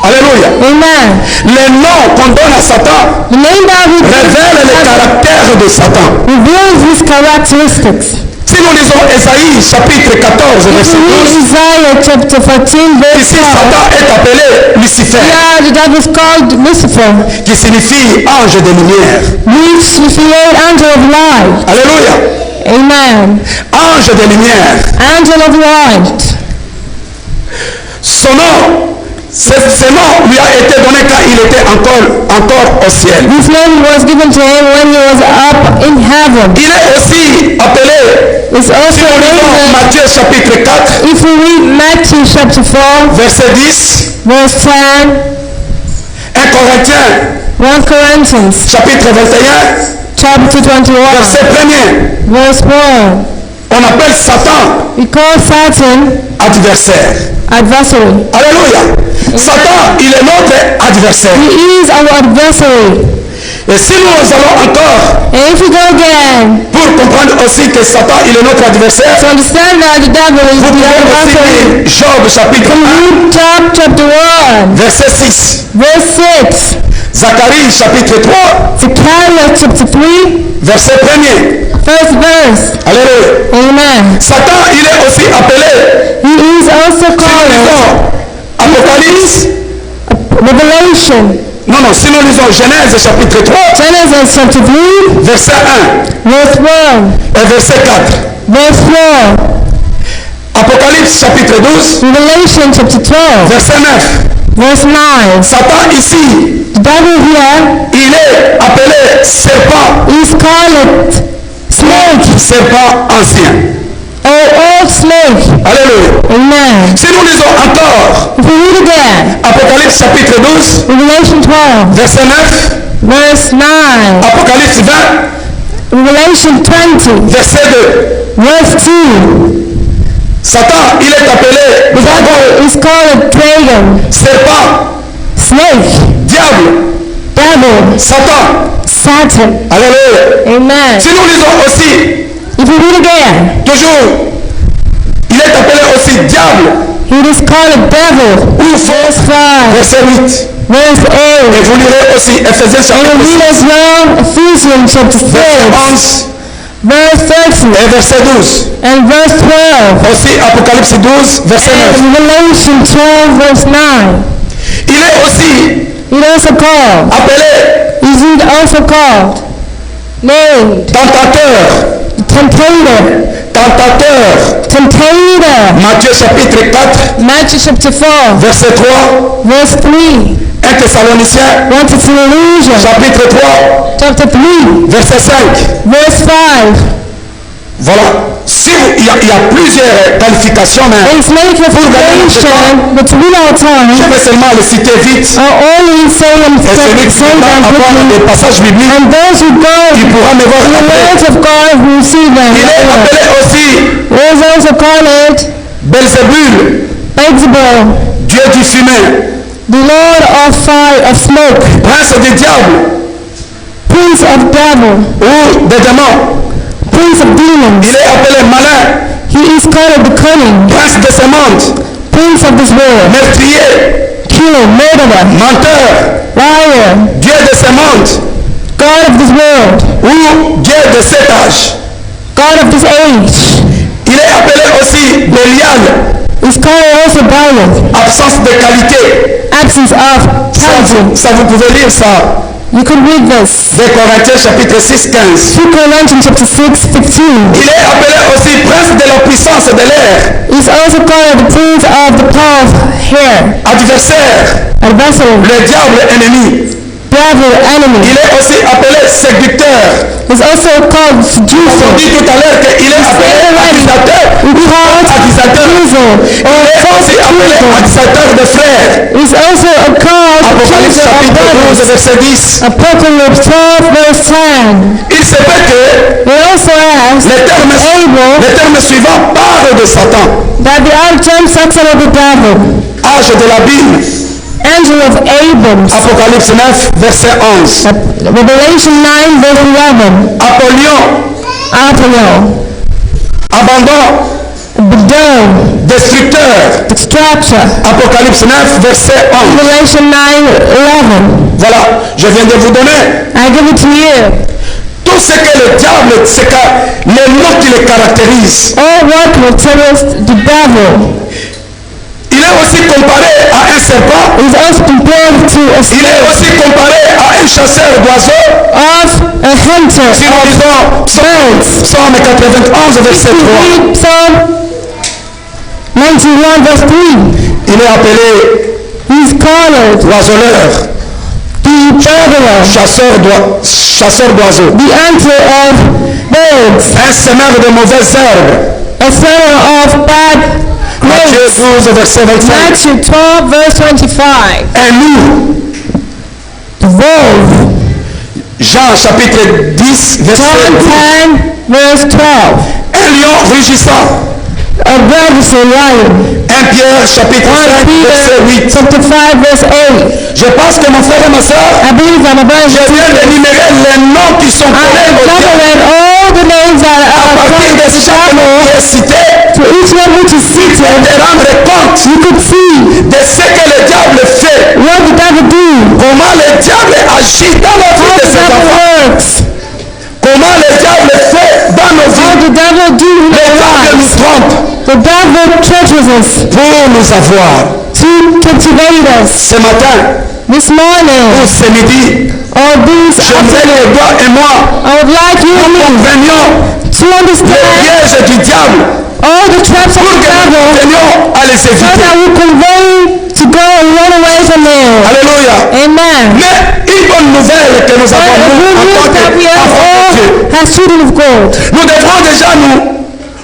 Alléluia.
Amen.
Les noms qu'on donne à Satan
The name that we
révèlent les caractères de Satan.
reveals his characteristics.
Si nous lisons Ésaïe chapitre 14
If
verset
you read
12,
Isaiah chapter 14 verse
ici
12,
Satan est appelé Lucifer,
yeah, the devil is called Lucifer,
qui signifie ange de lumière.
which is the angel of light.
Alléluia.
Amen.
Ange de lumière.
Angel of light.
Son nom Ce nom lui a été donné quand il était encore au ciel.
This name was given to him when he was up in heaven.
Il est aussi appelé,
It's
si
also
nous lisons
named,
Matthieu chapitre 4,
if we read Matthew chapter 4,
verset 10,
verse 10,
1 Corinthiens
1 Corinthians
chapitre 21,
chapter 21,
verset 1er,
verse 1.
on appelle Satan
We call Satan
adversaire.
adversary.
Alléluia. Satan, il est notre adversaire.
He is our adversary.
Et si nous allons encore,
And if we go again
pour comprendre aussi que Satan, il est notre adversaire,
to understand that the devil is
vous
the
pouvez
adversary,
aussi lire Job chapitre 1,
read Job chapter 1,
verset 6.
verse 6,
Zacharie chapitre 3,
Zechariah chapter 3,
verset 1er.
first verse.
Alléluia.
Amen.
Satan, il est aussi appelé,
He is also
si nous
called
lisons Apocalypse,
Revelation,
non, si nous lisons Genèse chapitre 3,
Genesis chapter 3,
verset 1
verse 1,
et verset 4.
verse 4,
Apocalypse chapitre 12,
Revelation chapter 12,
verset 9.
verse 9.
Satan ici,
The devil here
il est appelé serpent,
is called snake,
serpent ancien.
or old snake.
Alléluia.
Amen.
Si nous lisons encore
If we read again,
Apocalypse chapitre 12,
Revelation 12,
verset 9,
verse 9,
Apocalypse 20,
Revelation 20,
verset 2.
verse 2.
Satan, il est appelé
The devil is called dragon,
serpent,
snake,
diable,
devil,
Satan.
Satan.
Alléluia.
Amen.
Si nous lisons aussi,
If we read again,
toujours, il est appelé aussi diable
it is called devil.
ou faux,
Verse 5,
verset 8.
verse
Et
8.
vous lirez aussi Ephésiens
And
chapitre
we
6,
read as well Ephesians chapter 6,
verset 11
verse 13,
et verset 12.
and verse 12.
Aussi Apocalypse 12, verset 9.
And Revelation 12, verse 9.
Il est aussi
It also called,
appelé
is it also called, named,
tentateur, tentateur.
Tentator.
Matthieu chapitre 4,
Matthew chapter 4,
verset 3.
verse 3.
1 Thessaloniciens
1 Thessalonians
chapitre 3,
chapter 3,
verset 5.
verse 5.
Voilà. Si il y a plusieurs qualifications, mais
It's many classification, but to read our time,
je vais seulement les citer vite.
I'll only say them,
Et celui qui
say
va
them
avoir des
quickly.
passages bibliques,
And those who go
il pourra me voir
in the
après.
words of God will see them.
Il est appelé aussi
It is also called
Belzébul,
Beelzebub,
Dieu du fumet,
the Lord of fire, of smoke,
prince des diables
prince of devil,
ou des démons.
prince of demons.
Il est appelé malin,
He is called the cunning,
prince de ce monde,
prince of this world,
meurtrier,
killer, murderer,
menteur,
liar,
Dieu de ce monde
God of this world,
ou Dieu de cet âge.
God of this age.
Il est appelé aussi Bélial,
It's called also Balaam,
absence de qualité.
absence of quality.
Ça vous pouvez lire ça.
You could read this.
2 Corinthiens chapitre 6, 15.
2 Corinthians chapter 6, 15.
Il est appelé aussi prince de la puissance de l'air,
He's also called the prince of the power of hair,
adversaire,
adversary,
le diable ennemi.
devil, enemy.
Il est aussi appelé séducteur.
He's also called
On
seducer.
dit tout à l'heure qu'il est appelé accusateur.
Called
Accusateur.
accuser
Il
or
est
false
aussi appelé
accuser.
accusateur de frères.
He's also called
Apocalypse
accuser of
chapitre 12,
brothers.
verset 10.
Apocalypse 12, verse 10.
Il se peut que
It also asks
les termes suivants parlent de Satan.
that the other term talks about the devil.
Âge de la Bible.
Angel of Abel.
Apocalypse 9, verset 11.
Revelation 9, verse 11.
Apollyon. Abandon.
Bedouin.
Destructeur.
Destructor.
Apocalypse 9, verset 11.
Revelation 9, 11.
Voilà, je viens de vous donner
I give it to you.
tout ce que le diable, c'est que les mots qui le caractérisent.
All what characterize the devil
Il est aussi comparé à un serpent.
is also compared to a
Il est aussi comparé à un chasseur d'oiseaux.
of a hunter
Si nous lisons Psaume 91, verset 3.
Read Psalm 91, verse 3.
Il est appelé
He's called
l'oiseleur,
the traveler,
chasseur d'oiseaux,
the hunter of birds,
un semeur de mauvaises herbes.
a seller of bad
Matthieu
grapes.
12, verset 25.
Matthew 12, verse 25.
Un loup,
The wolf.
Jean chapitre 10, verset
John
12.
10, verse 12.
Un lion rugissant.
A ravenous lion.
1 Pierre chapitre 5, verset 8.
Chapter 5, verse 8.
Je pense que mon frère et ma soeur,
I believe I'm about
je viens d'énumérer les noms qui sont
I
collés
have
au diable.
covered all the names that
À
are
partir de chaque nom qui est cité,
to each one which is seated.
de rendre compte
You could see
de ce que le diable fait,
what the devil do,
comment le diable agit dans la vie
how
de
the
ses
devil
enfants,
works,
comment le diable fait dans nos
how
vies.
the devil do in
Le
our
diable nous
lives.
trompe
The devil treaches us
pour nous avoir.
to captivate us.
Ce matin
This morning
ou ce midi,
or this
j'aimerais
afternoon,
que toi et moi,
I would like you and
nous
me
comprenions
to
les
understand
pièges du diable
all the traps of
pour
the
que nous
devil
comprenions à les
so
éviter.
that we convey to go and run away from them.
Alléluia.
Amen.
Mais une bonne nouvelle que nous
But
avons
a
nous
good
en
news
tant
that we have
qu'enfants de Dieu,
all as children of God.
nous devrons déjà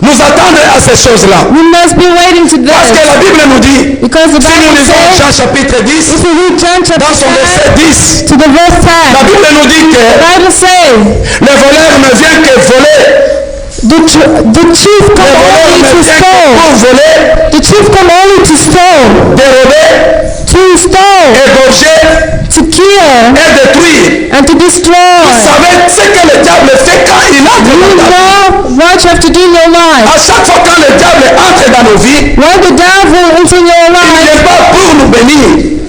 nous attendre à ces choses-là.
We must be waiting to
Parce que
this.
la Bible nous dit,
Because the
si nous
Bible
lisons
says,
Jean chapitre 10,
if you read John
dans
chapter
son verset
5
10,
to the verse
la
10,
Bible nous dit que
the Bible says,
le voleur ne vient que voler.
the chief
Le
come
voleur
only
ne
to
vient que
steal.
pour voler,
The chief come only to steal,
dérober,
to steal,
égorger
to kill,
et détruire.
and to
Vous
destroy.
savez ce que le diable fait quand il entre
You
dans ta vie.
know what you have to do in your
À
life.
chaque fois quand le diable entre dans nos vies,
When the devil into your
il ne
life,
vient pas pour nous bénir.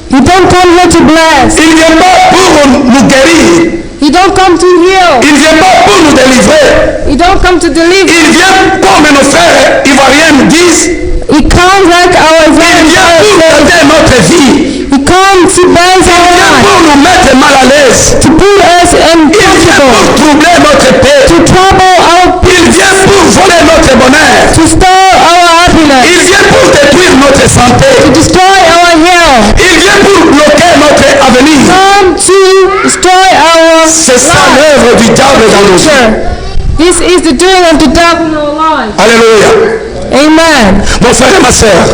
he don't come here to bless.
Il ne vient pas pour nous guérir.
He don't come to heal.
Il ne vient pas pour nous délivrer.
He don't come to deliver.
Il vient comme nos frères ivoiriens nous disent,
He comes like our
il vient pour
evangelist.
traiter notre vie.
He comes to bless
Il
our
vient
life,
pour nous mettre mal à l'aise.
to put us
Il vient
uncomfortable,
pour troubler notre paix.
to trouble our
Il vient pour voler notre bonheur.
to store our
Il
happiness,
vient pour détruire notre
to
santé.
destroy our health,
Il vient pour bloquer notre avenir.
come to destroy our
C'est ça
life.
l'œuvre du diable dans nos vies.
Sure. This is the doing of the devil in our lives.
Alléluia.
Amen.
Mon frère et ma soeur,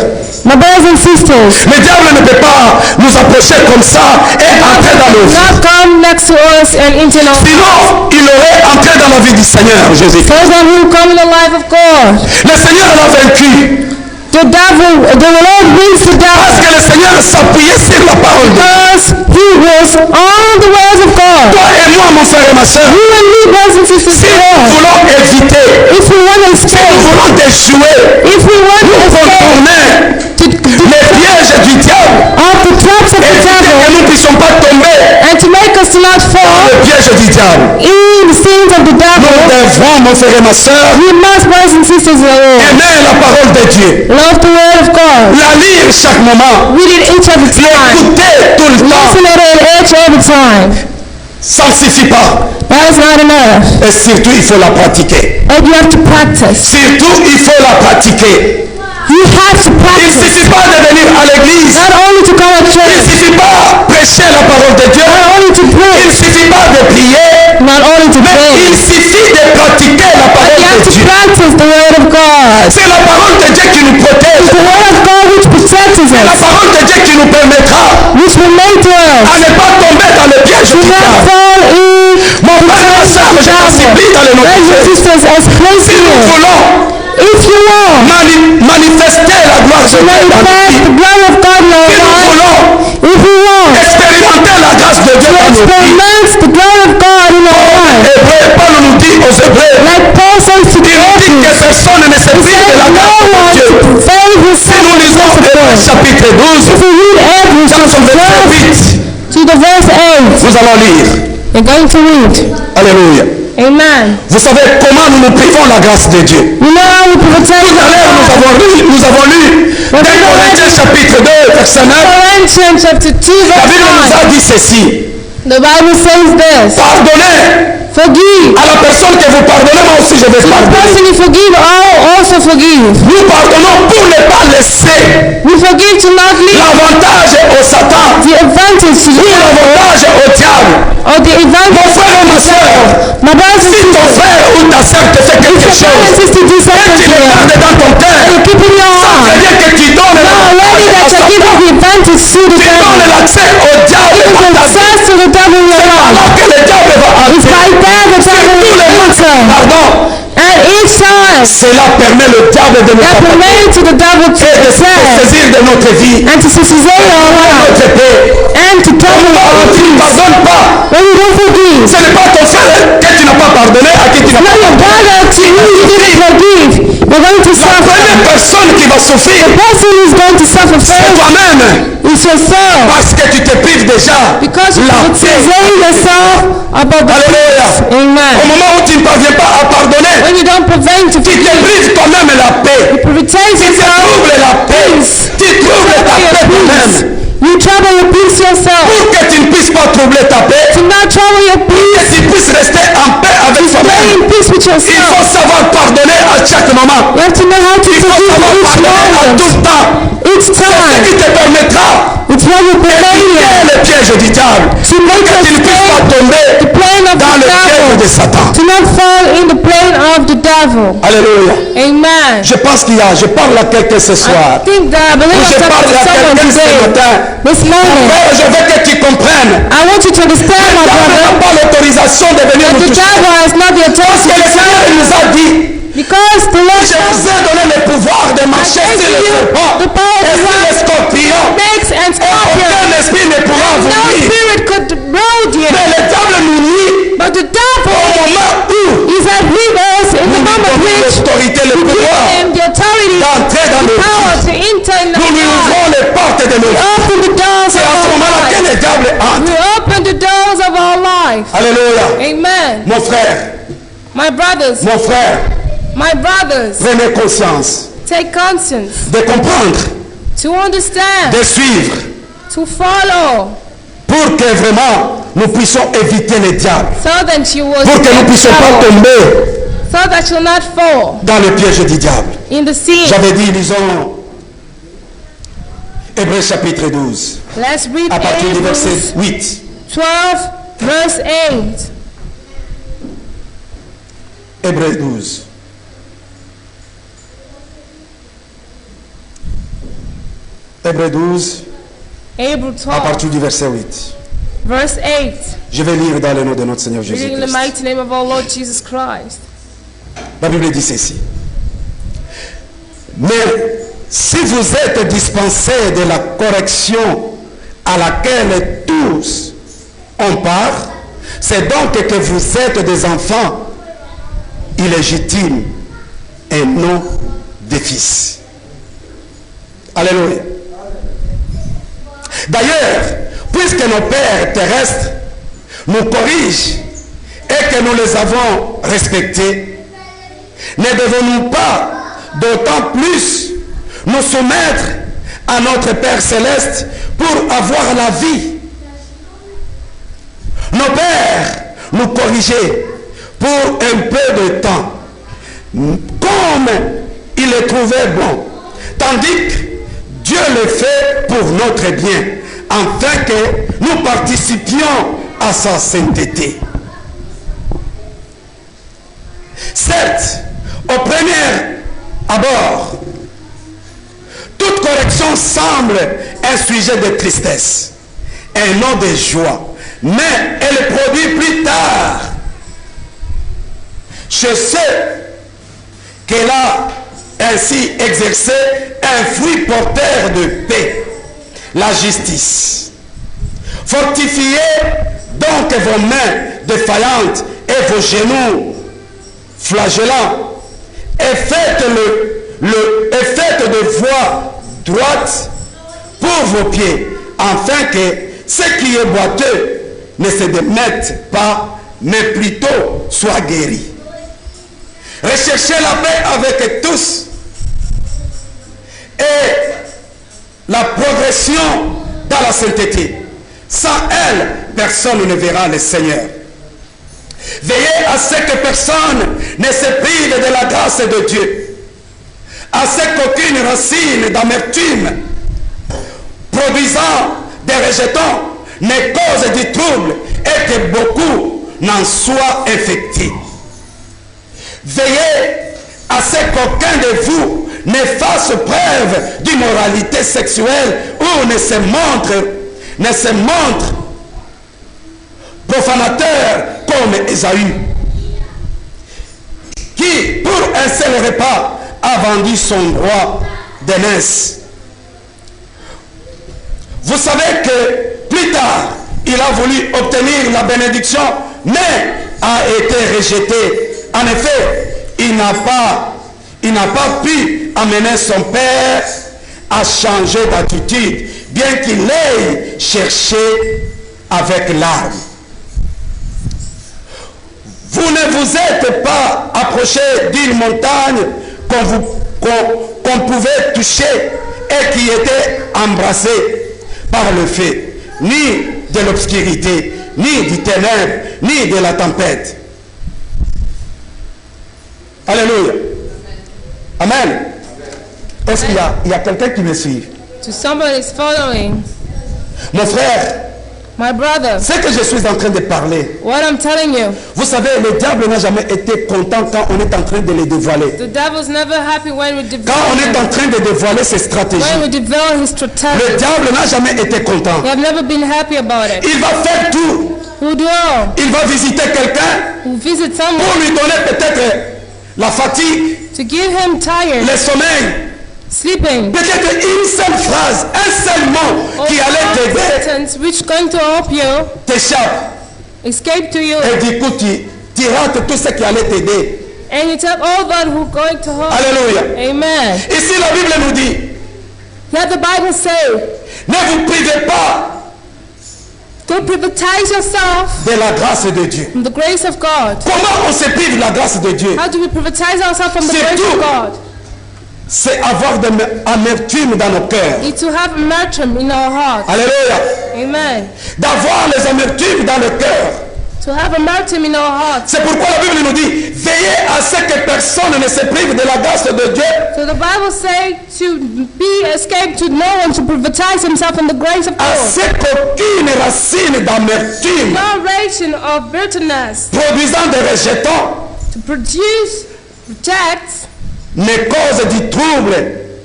My brothers and sisters,
le diable ne peut pas nous approcher comme ça et entrer dans nos vies.
not come next to us and into our
Sinon, il aurait entré dans la vie du Seigneur Jésus.
first that will come in the life of God.
Le Seigneur l'a vaincu
The Lord wins the
parce
devil
que le Seigneur s'appuyait sur la parole de Dieu.
because he was on the words of God.
Toi et moi, mon frère et ma soeur,
You and me, brothers and sisters,
si nous voulons éviter,
if we want to
si nous
escape,
voulons déjouer,
if we want to escape
contourner les pièges du diable,
of the traps of the
éviter que
devil
nous ne puissions pas tomber
and to make us to not
dans
fall
le piège du diable.
in the sins of the
Nous
devil,
devons, mon frère et ma soeur,
we must, brothers and sisters,
aimer la parole de Dieu,
love the word of God.
la lire chaque moment,
Read it each every time.
l'écouter tout le temps.
Listen to it each every time.
Ça ne suffit pas.
That is not enough.
Et surtout, il faut la pratiquer.
And you have to practice.
Surtout, il faut la pratiquer.
You have to
Il ne
practice.
suffit pas de venir à l'église.
Not only to come
Il
to
ne
church,
suffit pas de prêcher la parole de Dieu.
not only to
Il ne
preach,
suffit pas de prier.
not only to
Mais il
pray,
suffit de pratiquer la
but you
parole
have
de
to
Dieu.
practice the word of God.
C'est la parole de Dieu qui nous protège.
The word of God which protects
C'est la
us,
parole de Dieu qui nous permettra
which will make to
à
us
ne pas tomber dans le piège
to
du
not
diable.
fall in
Mon frère et ma soeur, je t'en supplie dans le nom de
brothers and
Jésus.
sisters as
Si
crazy.
nous voulons
If you want
manifester la gloire de
to
Dieu dans nos
manifest
vies,
the glory of God in our
si nous
lives,
voulons
if you want
expérimenter la grâce de Dieu
to
dans nos vies,
experiment the glory of God in our lives,
Hébreu, Paul nous dit aux Hébreux,
like Paul says to the
il nous dit que
Hebrews,
personne ne se
he
prive
says
de la
no
grâce de
one
Dieu.
to save
Si
himself
nous
from the
lisons
grace of
Hébreux
God.
chapitre 12,
If we read Hebrews
dans son
chapter
verset 8,
12 to the verse 8,
nous allons lire.
we're going to read.
Alléluia.
Amen.
Vous savez comment nous nous privons la grâce de Dieu.
You know how we protect
Tout à l'heure, nous avons lu 2 Corinthiens chapitre 2, verset 9.
Corinthians chapter 2
La
verse
Bible nous
9.
a dit ceci.
The Bible says this.
Pardonnez
Forgive.
à la personne que vous pardonnez, moi aussi je vais
To the
pardonner.
person you forgive, also also forgive.
Nous pardonnons pour ne pas laisser
We forgive to not leave
l'avantage au Satan,
the advantage to
ou
the devil
l'avantage au diable.
or the
Mon
advantage to
frère ou ma
the
soeur,
devil. My brothers and
si ton
sisters,
frère ou ta soeur te fait quelque
if your
chose,
sister do
et
something
tu
to
le
you,
gardes dans ton cœur,
you keep in your
ça veut
heart,
dire que tu donnes
not already that you're giving the advantage to the
tu donnes
devil.
l'accès au diable
Give
dans ta vie.
access to the devil in your life.
Alors que le diable va
It's
entrer.
like that the devil
Tous
will
les
enter.
pardon,
And each time
cela permet le diable de nous
that
attaquer
permits to the devil to
et de se
possess
saisir de notre vie,
and to seize our life
notre paix.
and to trouble
Quand
our
tu ne
peace.
pardonnes pas,
When you don't forgive,
ce n'est pas ton frère que tu n'as pas pardonné, à qui tu n'as
not
pas
your
pardonné.
brother to whom you didn't forgive. You're going to
La
suffer.
première personne qui va souffrir,
The person who's going to suffer
c'est
first
toi-même.
is yourself.
Parce que tu te prives déjà
Because you
la
would
paix.
save yourself about the
Alléluia.
peace.
Au
Amen.
moment où tu ne parviens pas à pardonner,
When you don't prevent to
tu te
forgive,
prives toi-même la paix.
you retain
Tu te
yourself.
troubles la paix. Tu troubles ta paix toi-même.
You trouble your peace yourself.
Pour que tu ne puisses pas troubler ta paix,
To not trouble your
que
peace.
tu puisses rester en paix avec
Stay
toi-même.
in peace with
Il
yourself.
faut savoir pardonner à chaque moment.
You have to know how to
Il faut
forgive
savoir
each
pardonner à tout
moment.
temps.
Each
C'est ce
time.
qui te permettra
It's what will prepare
d'éviter
you
le piège du diable.
to make
Que tu ne
us
puisses pas
stay
tomber
the plane of
dans
the
le piège de
devil.
Satan.
To not fall in the plane of the devil.
Alléluia.
Amen.
Je pense je parle à quelqu'un ce soir.
I think that I believe
Je
I'm
parle
talking to
à
someone
quelqu'un ce
today.
matin.
This morning.
Frère, je veux que tu comprennes.
I want you to understand,
Le
my
diable n'a
brother,
pas l'autorisation de venir
that
nous
the
toucher.
devil has not the
Parce
authority
que le
to
Seigneur
touch
il nous a dit,
because the Lord
je vous ai donné le pouvoir de marcher
gave
sur les
you
serpents
the power
et
to
sur les
run
scorpions.
snakes and
Et aucun
scorpions.
esprit ne pourra vous
No
nuire.
spirit could road you.
Mais le diable nous nuit
But the
au
devil
moment où
is at us in the
nous lui
moment
donnons
which
l'autorité, le
we give
pouvoir
him the authority,
d'entrer dans
the
nos
power
vies.
to enter in
Nous lui
our lives.
ouvrons les portes de nos vies.
Open the doors
C'est
of
à ce
our
moment-là que
lives.
le diable entre.
We open the doors of our life.
Alléluia.
Amen.
Mon frère,
My brothers,
mon frère,
my brothers,
prenez conscience
take conscience
de comprendre,
to understand,
de suivre,
to follow,
pour que vraiment nous puissions éviter le diable,
so that you will
pour que nous ne
escape
puissions pas
trouble,
tomber
so that you'll not fall
dans le piège du diable.
in the sin.
J'avais dit, lisons Hébreux chapitre 12,
Let's read
à partir du verset
Hebrews
8.
12, verse 8.
Hébreux 12. Hébreux 12,
Hebrews
à
12,
partir du verset 8.
verse 8.
Je vais lire dans le nom de notre Seigneur
Reading in the
Jésus-Christ.
mighty name of our Lord Jesus Christ.
La Bible dit ceci. Mais si vous êtes dispensés de la correction à laquelle tous ont part, c'est donc que vous êtes des enfants illégitimes et non des fils. Alléluia. D'ailleurs, puisque nos pères terrestres nous corrigent et que nous les avons respectés, ne devons-nous pas d'autant plus nous soumettre à notre Père Céleste pour avoir la vie? Nos pères nous corrigeaient pour un peu de temps, comme ils le trouvaient bon, tandis que Dieu le fait pour notre bien, afin que nous participions à sa sainteté. Certes, au premier abord, toute correction semble un sujet de tristesse et non de joie, mais elle produit plus tard chez ceux qu'elle a ainsi exercé un fruit porteur de paix, la justice. Fortifiez donc vos mains défaillantes et vos genoux flagellants, et faites de voie droite pour vos pieds, afin que ce qui est boiteux ne se démette pas, mais plutôt soit guéri. Recherchez la paix avec tous et la progression dans la sainteté. Sans elle, personne ne verra le Seigneur. Veillez à ce que personne ne se prive de la grâce de Dieu. à ce qu'aucune racine d'amertume produisant des rejetons ne cause du trouble et que beaucoup n'en soient infectés. Veillez à ce qu'aucun de vous ne fasse preuve d'immoralité sexuelle ou ne se montre profanateur comme Ésaü, qui pour un seul repas a vendu son droit d'aînesse. Vous savez que plus tard, il a voulu obtenir la bénédiction, mais a été rejeté. En effet, il n'a pas pu amener son père à changer d'attitude, bien qu'il l'ait cherché avec larmes. Vous ne vous êtes pas approché d'une montagne qu'on pouvait toucher et qui était embrassée par le feu, ni de l'obscurité, ni du ténèbre, ni de la tempête. Alléluia. Amen. Est-ce qu'il y a quelqu'un qui me suit?
To somebody is following.
Mon frère,
My brother,
ce que je suis en train de parler,
what I'm telling you,
vous savez, le diable n'a jamais été content quand on est en train de les dévoiler.
the devil's never happy when we
Quand on est
develop
en train de dévoiler ses stratégies,
when we develop his
le
strategy.
diable n'a jamais été content.
We have never been happy about it.
Il va faire tout.
We'll do all.
Il va visiter quelqu'un
We'll visit
pour
someone
lui donner peut-être la fatigue,
to give him tired,
le sommeil.
sleeping,
Peut-être une seule phrase, un seul mot
or
qui allait
one
t'aider,
sentence which is going to help you
t'échappe.
escape to you,
Et du coup, tu rates tout ce qui allait t'aider.
and you tell all that who going to help.
Alléluia.
Amen.
Ici, la Bible nous dit,
Let the Bible say,
ne vous privez pas
don't privatize yourself
de la grâce de Dieu.
from the grace of God.
Comment on se prive de la grâce de Dieu?
How do we privatize ourselves from the
C'est
grace
tout.
of God?
C'est avoir de l'amertume dans nos cœurs.
It's to have amertume in our hearts.
Alléluia.
Amen.
D'avoir les amertumes dans le cœur.
To have amertume in our hearts.
C'est pourquoi la Bible nous dit, veillez à ce que personne ne se prive de la grâce de Dieu.
So the Bible says to be escaped, to no one to privatize himself in the grace of
À
God.
ce qu'aucune racine d'amertume
No ration of bitterness
produisant des rejetons
to produce, reject,
ne cause du trouble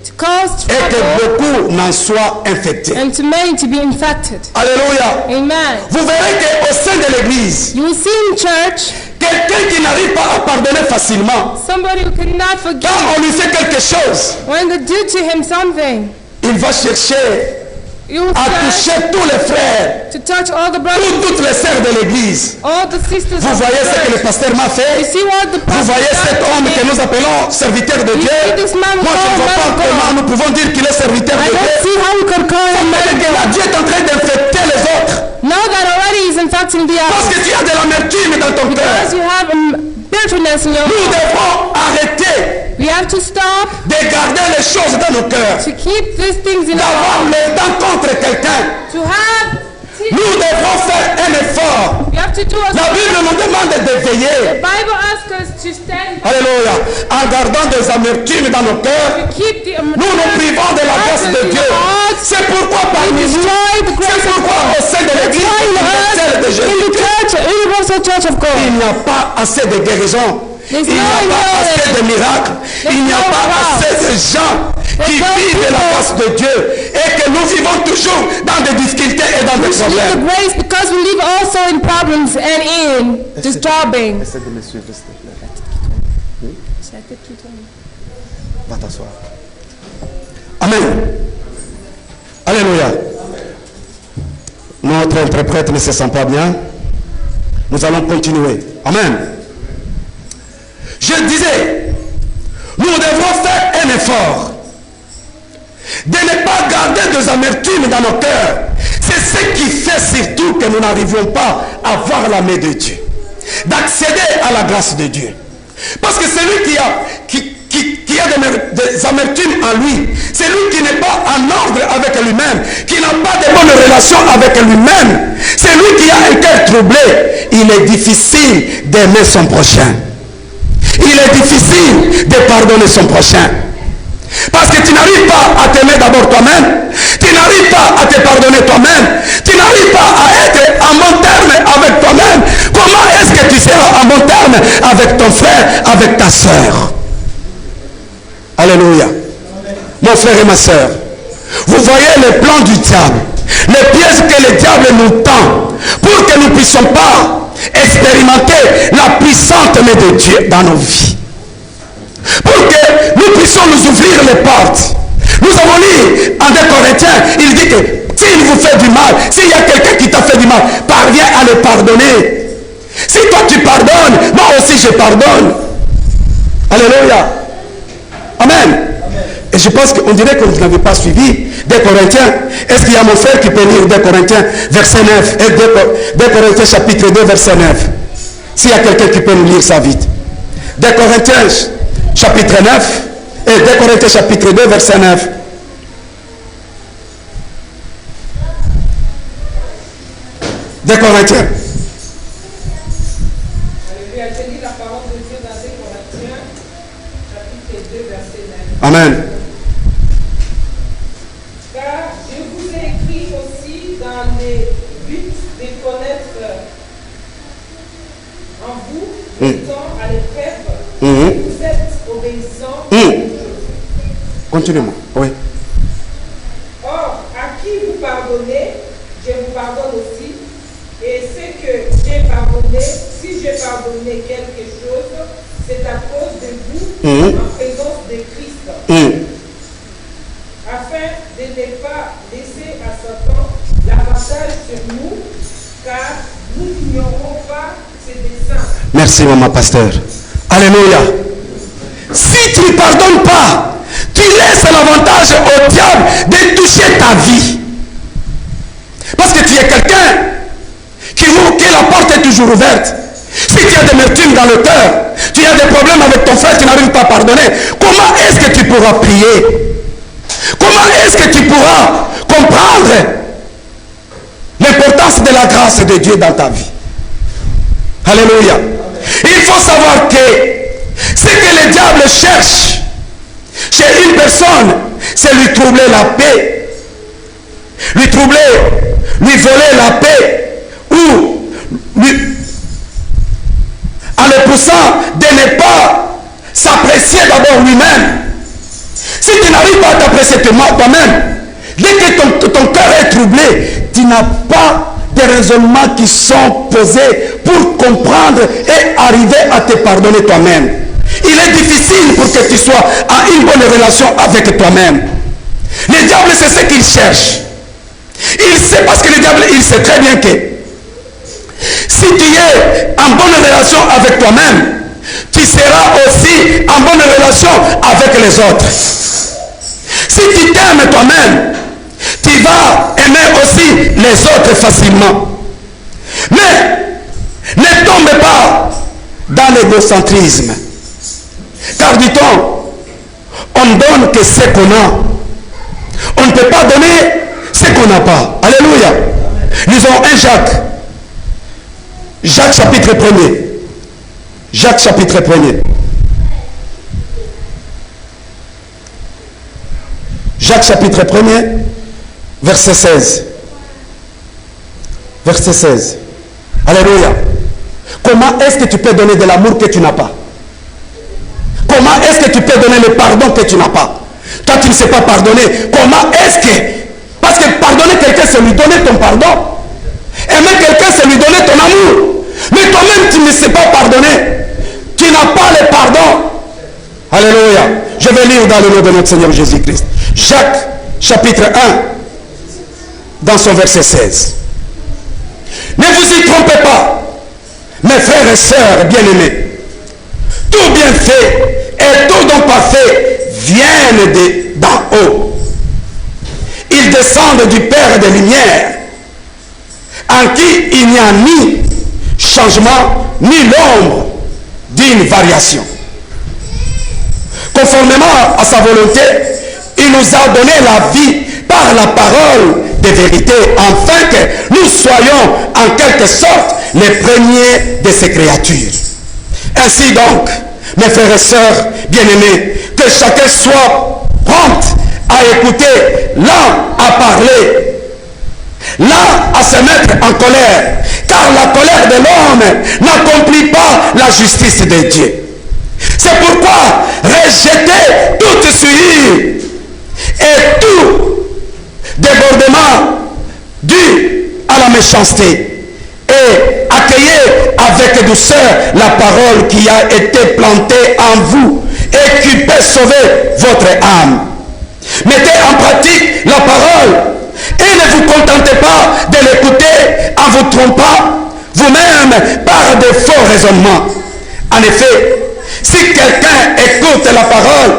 to cause
et que
trouble,
beaucoup n'en soient infectés.
and to many to be infected.
Alléluia.
Amen.
Vous verrez qu'au sein de l'église,
You will see in church
quelqu'un qui n'arrive pas à pardonner facilement,
somebody who cannot forgive.
quand on lui fait quelque chose,
When they do to him something,
il va chercher
you will
à
try
toucher tous les frères,
to touch all the brothers,
toutes les sœurs de l'église.
all the sisters
Vous
of the
voyez ce que le
church.
pasteur m'a
You
fait?
see what the
Vous
pastor
voyez
done
cet
to
homme
me?
que nous appelons serviteur de
You
Dieu?
see this man
Moi, je ne
called
vois
man
pas
of
comment
God.
nous pouvons dire qu'il est serviteur
I
de
don't
Dieu.
see how we could call him man
C'est
of
que là,
God.
Dieu est en train d'infecter les autres.
Now that already he's infecting the
Parce
others.
que tu as de l'amertume dans ton cœur.
Because you have bitterness in your
Nous
heart.
devons arrêter
We have to stop
de garder les choses dans nos cœurs.
to keep these things in our
D'avoir
heart.
le temps contre quelqu'un.
To have,
Nous devrons faire un effort.
we have to do a
La Bible nous demande de
The
veiller.
Bible asks us to stand,
Alléluia. En gardant des amertumes dans nos cœurs,
to keep the
nous nous privons de la grâce de Dieu. C'est pourquoi parmi nous,
destroy the
c'est
grace of
pourquoi
God.
au sein de l'église universelle de
In
Jésus,
the church, universal church of
il
God.
n'y a pas assez de guérisons.
There's
Il n'y a
no
pas
healing.
assez de miracles. Il n'y a
no
pas
miracles.
assez de gens qui
no
vivent de la
people.
grâce de Dieu et que nous vivons toujours dans des difficultés et dans des
We need the
problèmes.
grace because we live also in problems and in disturbing.
Essaie de me suivre, s'il te plaît. Va t'asseoir. Amen. Alléluia. Notre interprète ne se sent pas bien. Nous allons continuer. Amen. Je disais, nous devrons faire un effort de ne pas garder des amertumes dans nos cœurs. C'est ce qui fait surtout que nous n'arrivions pas à voir la main de Dieu, d'accéder à la grâce de Dieu. Parce que celui qui a des amertumes en lui, c'est lui qui n'est pas en ordre avec lui-même, qui n'a pas de bonnes relations avec lui-même, c'est lui qui a un cœur troublé. Il est difficile d'aimer son prochain. Il est difficile de pardonner son prochain. Parce que tu n'arrives pas à t'aimer d'abord toi-même. Tu n'arrives pas à te pardonner toi-même. Tu n'arrives pas à être en bon terme avec toi-même. Comment est-ce que tu seras en bon terme avec ton frère, avec ta soeur? Alléluia. Mon frère et ma soeur, vous voyez le plan du diable, les pièges que le diable nous tend pour que nous ne puissions pas expérimenter la puissante main de Dieu dans nos vies. Pour que nous puissions nous ouvrir les portes. Nous avons lu en 2 Corinthiens, il dit que s'il vous fait du mal, s'il y a quelqu'un qui t'a fait du mal, parviens à le pardonner. Si toi tu pardonnes, moi aussi je pardonne. Alléluia. Amen. Et je pense qu'on dirait que vous n'avez pas suivi 2 Corinthiens. Est-ce qu'il y a mon frère qui peut lire 2 Corinthiens verset 9 et 2 Corinthiens chapitre 2 verset 9? S'il y a quelqu'un qui peut nous lire ça vite. 2 Corinthiens chapitre 9 et 2 Corinthiens chapitre 2 verset 9. Des Corinthiens.
Alléluia. Je lis la parole de Dieu dans 2 Corinthiens chapitre 2 verset 9.
Amen.
Car je vous ai écrit aussi dans les buts de connaître en vous, étant à l'épreuve, vous êtes obéissants.
Continuez-moi. Oui.
Or, à qui vous pardonnez, je vous pardonne aussi. Et ce que j'ai pardonné, si j'ai pardonné quelque chose, c'est à cause de vous, en présence de Christ. Afin de ne pas laisser à Satan l'avantage sur nous, car nous n'ignorons pas ses desseins.
Merci, maman pasteur. Alléluia. Si tu ne pardonnes pas, tu laisses l'avantage au diable de toucher ta vie. Parce que tu es quelqu'un que la porte est toujours ouverte. Si tu as des amertume dans le cœur, tu as des problèmes avec ton frère, tu n'arrives pas à pardonner, comment est-ce que tu pourras prier? Comment est-ce que tu pourras comprendre l'importance de la grâce de Dieu dans ta vie? Alléluia. Il faut savoir que ce que le diable cherche chez une personne, c'est lui troubler la paix, lui troubler, lui voler la paix, ou en le poussant de ne pas s'apprécier d'abord lui-même. Si tu n'arrives pas à t'apprécier toi-même, dès que ton cœur est troublé, tu n'as pas de raisonnements qui sont posés pour comprendre et arriver à te pardonner toi-même. Il est difficile pour que tu sois en une bonne relation avec toi-même. Le diable, c'est ce qu'il cherche. Il sait, parce que le diable, il sait très bien que si tu es en bonne relation avec toi-même, tu seras aussi en bonne relation avec les autres. Si tu t'aimes toi-même, tu vas aimer aussi les autres facilement. Mais ne tombe pas dans l'égocentrisme. Car dit-on, on ne donne que ce qu'on a. On ne peut pas donner ce qu'on n'a pas. Alléluia. Lisons 1 Jacques. Jacques chapitre 1er. Jacques chapitre 1er. Jacques chapitre 1er, verset 16. Verset 16. Alléluia. Comment est-ce que tu peux donner de l'amour que tu n'as pas? Comment est-ce que tu peux donner le pardon que tu n'as pas? Toi, tu ne sais pas pardonner. Comment est-ce que... Parce que pardonner quelqu'un, c'est lui donner ton pardon. Aimer quelqu'un, c'est lui donner ton amour. Mais toi-même, tu ne sais pas pardonner. Tu n'as pas le pardon. Alléluia. Je vais lire dans le nom de notre Seigneur Jésus-Christ. Jacques, chapitre 1, dans son verset 16. Ne vous y trompez pas, mes frères et sœurs bien-aimés. Tout bien fait et tout don parfait viennent d'en haut. Ils descendent du Père des Lumières, en qui il n'y a ni changement, ni l'ombre d'une variation. Conformément à sa volonté, il nous a donné la vie par la parole de vérité, afin que nous soyons en quelque sorte les premiers de ces créatures. Ainsi donc, mes frères et sœurs bien-aimés, que chacun soit à écouter, lent à parler, lent à se mettre en colère, car la colère de l'homme n'accomplit pas la justice de Dieu. C'est pourquoi rejetez toute souillure et tout débordement dû à la méchanceté et accueillez avec douceur la parole qui a été plantée en vous et qui peut sauver votre âme. Mettez en pratique la parole et ne vous contentez pas de l'écouter en vous trompant vous-même par de faux raisonnements. En effet, si quelqu'un écoute la parole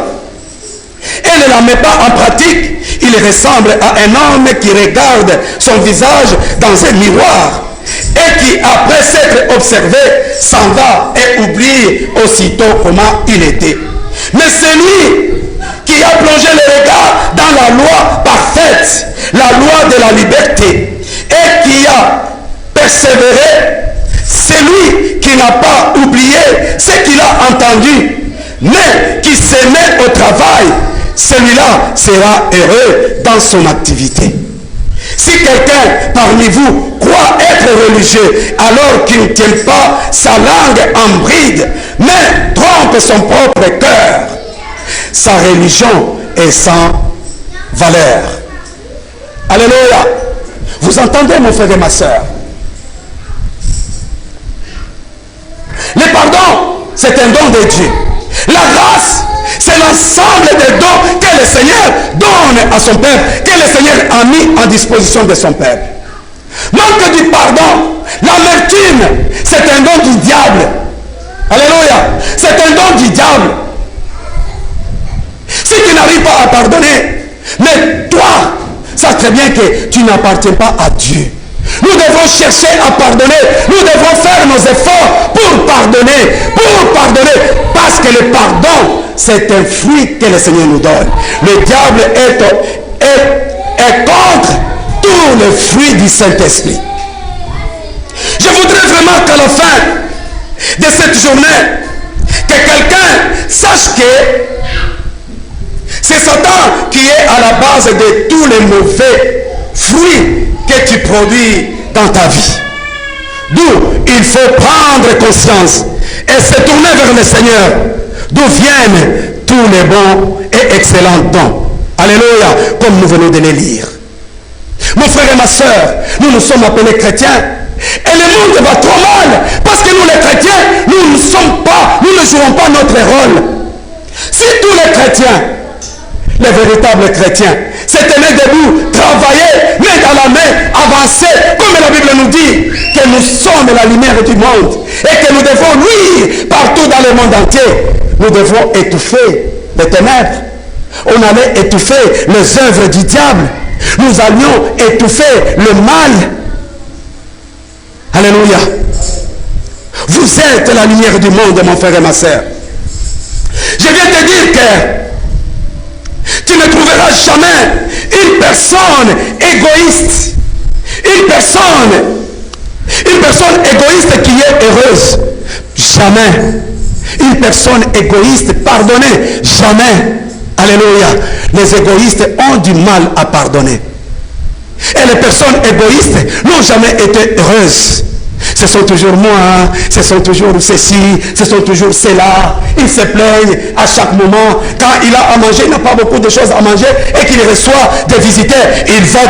et ne la met pas en pratique, il ressemble à un homme qui regarde son visage dans un miroir et qui, après s'être observé, s'en va et oublie aussitôt comment il était. Mais celui qui a plongé le regard dans la loi parfaite, la loi de la liberté, et qui a persévéré, celui qui n'a pas oublié ce qu'il a entendu, mais qui se met au travail, celui-là sera heureux dans son activité. Si quelqu'un parmi vous croit être religieux alors qu'il ne tient pas sa langue en bride, mais trompe son propre cœur, sa religion est sans valeur. Alléluia. Vous entendez, mon frère et ma soeur? Le pardon, c'est un don de Dieu. La grâce, c'est l'ensemble des dons que le Seigneur donne à son peuple, que le Seigneur a mis en disposition de son peuple. Manque du pardon, l'amertume, c'est un don du diable. Alléluia. C'est un don du diable. Si tu n'arrives pas à pardonner, mais toi, sache très bien que tu n'appartiens pas à Dieu. Nous devons chercher à pardonner. Nous devons faire nos efforts pour pardonner. Parce que le pardon, c'est un fruit que le Seigneur nous donne. Le diable est contre tous les fruits du Saint-Esprit. Je voudrais vraiment qu'à la fin de cette journée, que quelqu'un sache que c'est Satan qui est à la base de tous les mauvais fruits que tu produis dans ta vie. D'où il faut prendre conscience et se tourner vers le Seigneur, d'où viennent tous les bons et excellents dons. Alléluia, comme nous venons de les lire. Mon frère et ma soeur, nous sommes appelés chrétiens. Et le monde va trop mal, parce que nous les chrétiens, nous ne jouons pas notre rôle. Si tous les chrétiens, les véritables chrétiens, se tenaient debout, travaillaient, main dans la main, avancer, comme la Bible nous dit, que nous sommes la lumière du monde et que nous devons luire partout dans le monde entier, nous devons étouffer les ténèbres. On allait étouffer les œuvres du diable. Nous allions étouffer le mal. Alléluia. Vous êtes la lumière du monde, mon frère et ma soeur. Je viens te dire que tu ne trouveras jamais une personne égoïste. Une personne égoïste qui est heureuse. Jamais. Une personne égoïste, pardonnez, jamais. Alléluia. Les égoïstes ont du mal à pardonner. Et les personnes égoïstes n'ont jamais été heureuses. Ce sont toujours moi, ce sont toujours ceci, ce sont toujours cela. Ils se plaignent à chaque moment. Quand il a à manger, il n'a pas beaucoup de choses à manger et qu'il reçoit des visiteurs. Il va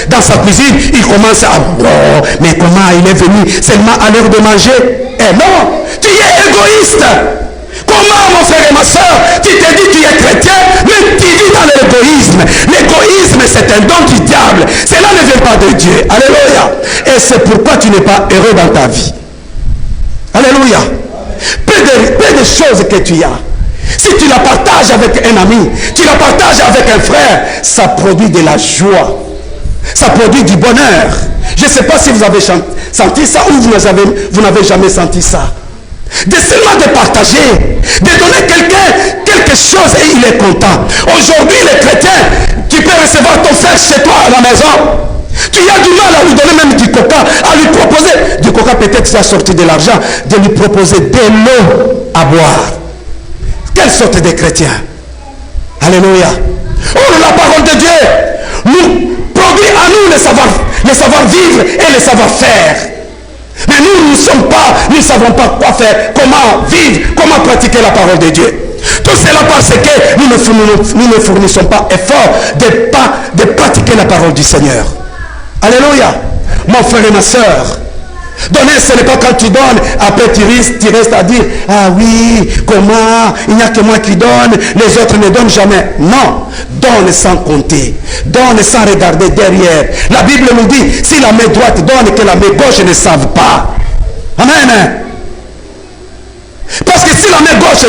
dans sa cuisine, il commence à... Oh, mais comment il est venu seulement à l'heure de manger? Eh non, tu es égoïste. Comment, mon frère et ma soeur, tu te dis tu es chrétien, mais tu vis dans l'égoïsme. L'égoïsme, c'est un don du diable. Cela ne vient pas de Dieu. Alléluia. Et c'est pourquoi tu n'es pas heureux dans ta vie. Alléluia. Peu de choses que tu as. Si tu la partages avec un ami, tu la partages avec un frère, ça produit de la joie. Ça produit du bonheur. Je ne sais pas si vous avez senti ça ou vous n'avez jamais senti ça. De seulement de partager, de donner quelqu'un quelque chose et il est content. Aujourd'hui, les chrétiens, tu peux recevoir ton frère chez toi à la maison. Tu as du mal à lui donner même du coca, à lui proposer du coca, peut-être qu'il a sorti de l'argent, de lui proposer de l'eau à boire. Quelle sorte de chrétien? Alléluia. Oh, la parole le savoir vivre et le savoir faire. Mais nous ne savons pas quoi faire, comment vivre, comment pratiquer la parole de Dieu. Tout cela parce que nous ne fournissons pas effort de pratiquer la parole du Seigneur. Alléluia. Mon frère et ma soeur, donner, ce n'est pas quand tu donnes, après tu restes à dire, ah oui, comment, il n'y a que moi qui donne, les autres ne donnent jamais. Non, donne sans compter, donne sans regarder derrière. La Bible nous dit, si la main droite donne, que la main gauche ne savent pas. Amen. Parce que si la main gauche,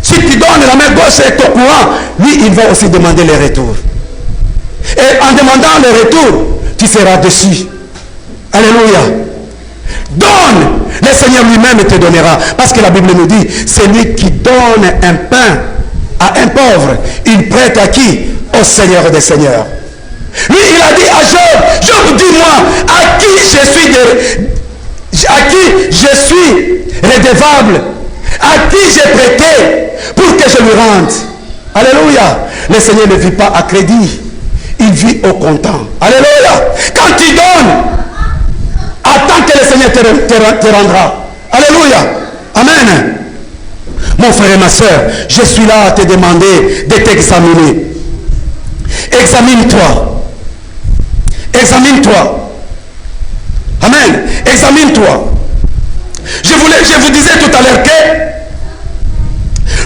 si tu donnes, la main gauche est au courant, lui, il va aussi demander les retours. Et en demandant le retour, tu seras dessus. Alléluia. Donne, le Seigneur lui-même te donnera. Parce que la Bible nous dit, celui qui donne un pain à un pauvre, il prête à qui? Au Seigneur des Seigneurs. Lui, il a dit à Job, Job, dis-moi, à qui je suis redevable, à qui j'ai prêté pour que je lui rende. Alléluia. Le Seigneur ne vit pas à crédit, il vit au comptant. Alléluia. Quand tu donnes, attends que le Seigneur te rendra. Alléluia. Amen. Mon frère et ma soeur, je suis là à te demander de t'examiner. Examine-toi. Examine-toi. Amen. Examine-toi. Je vous disais tout à l'heure que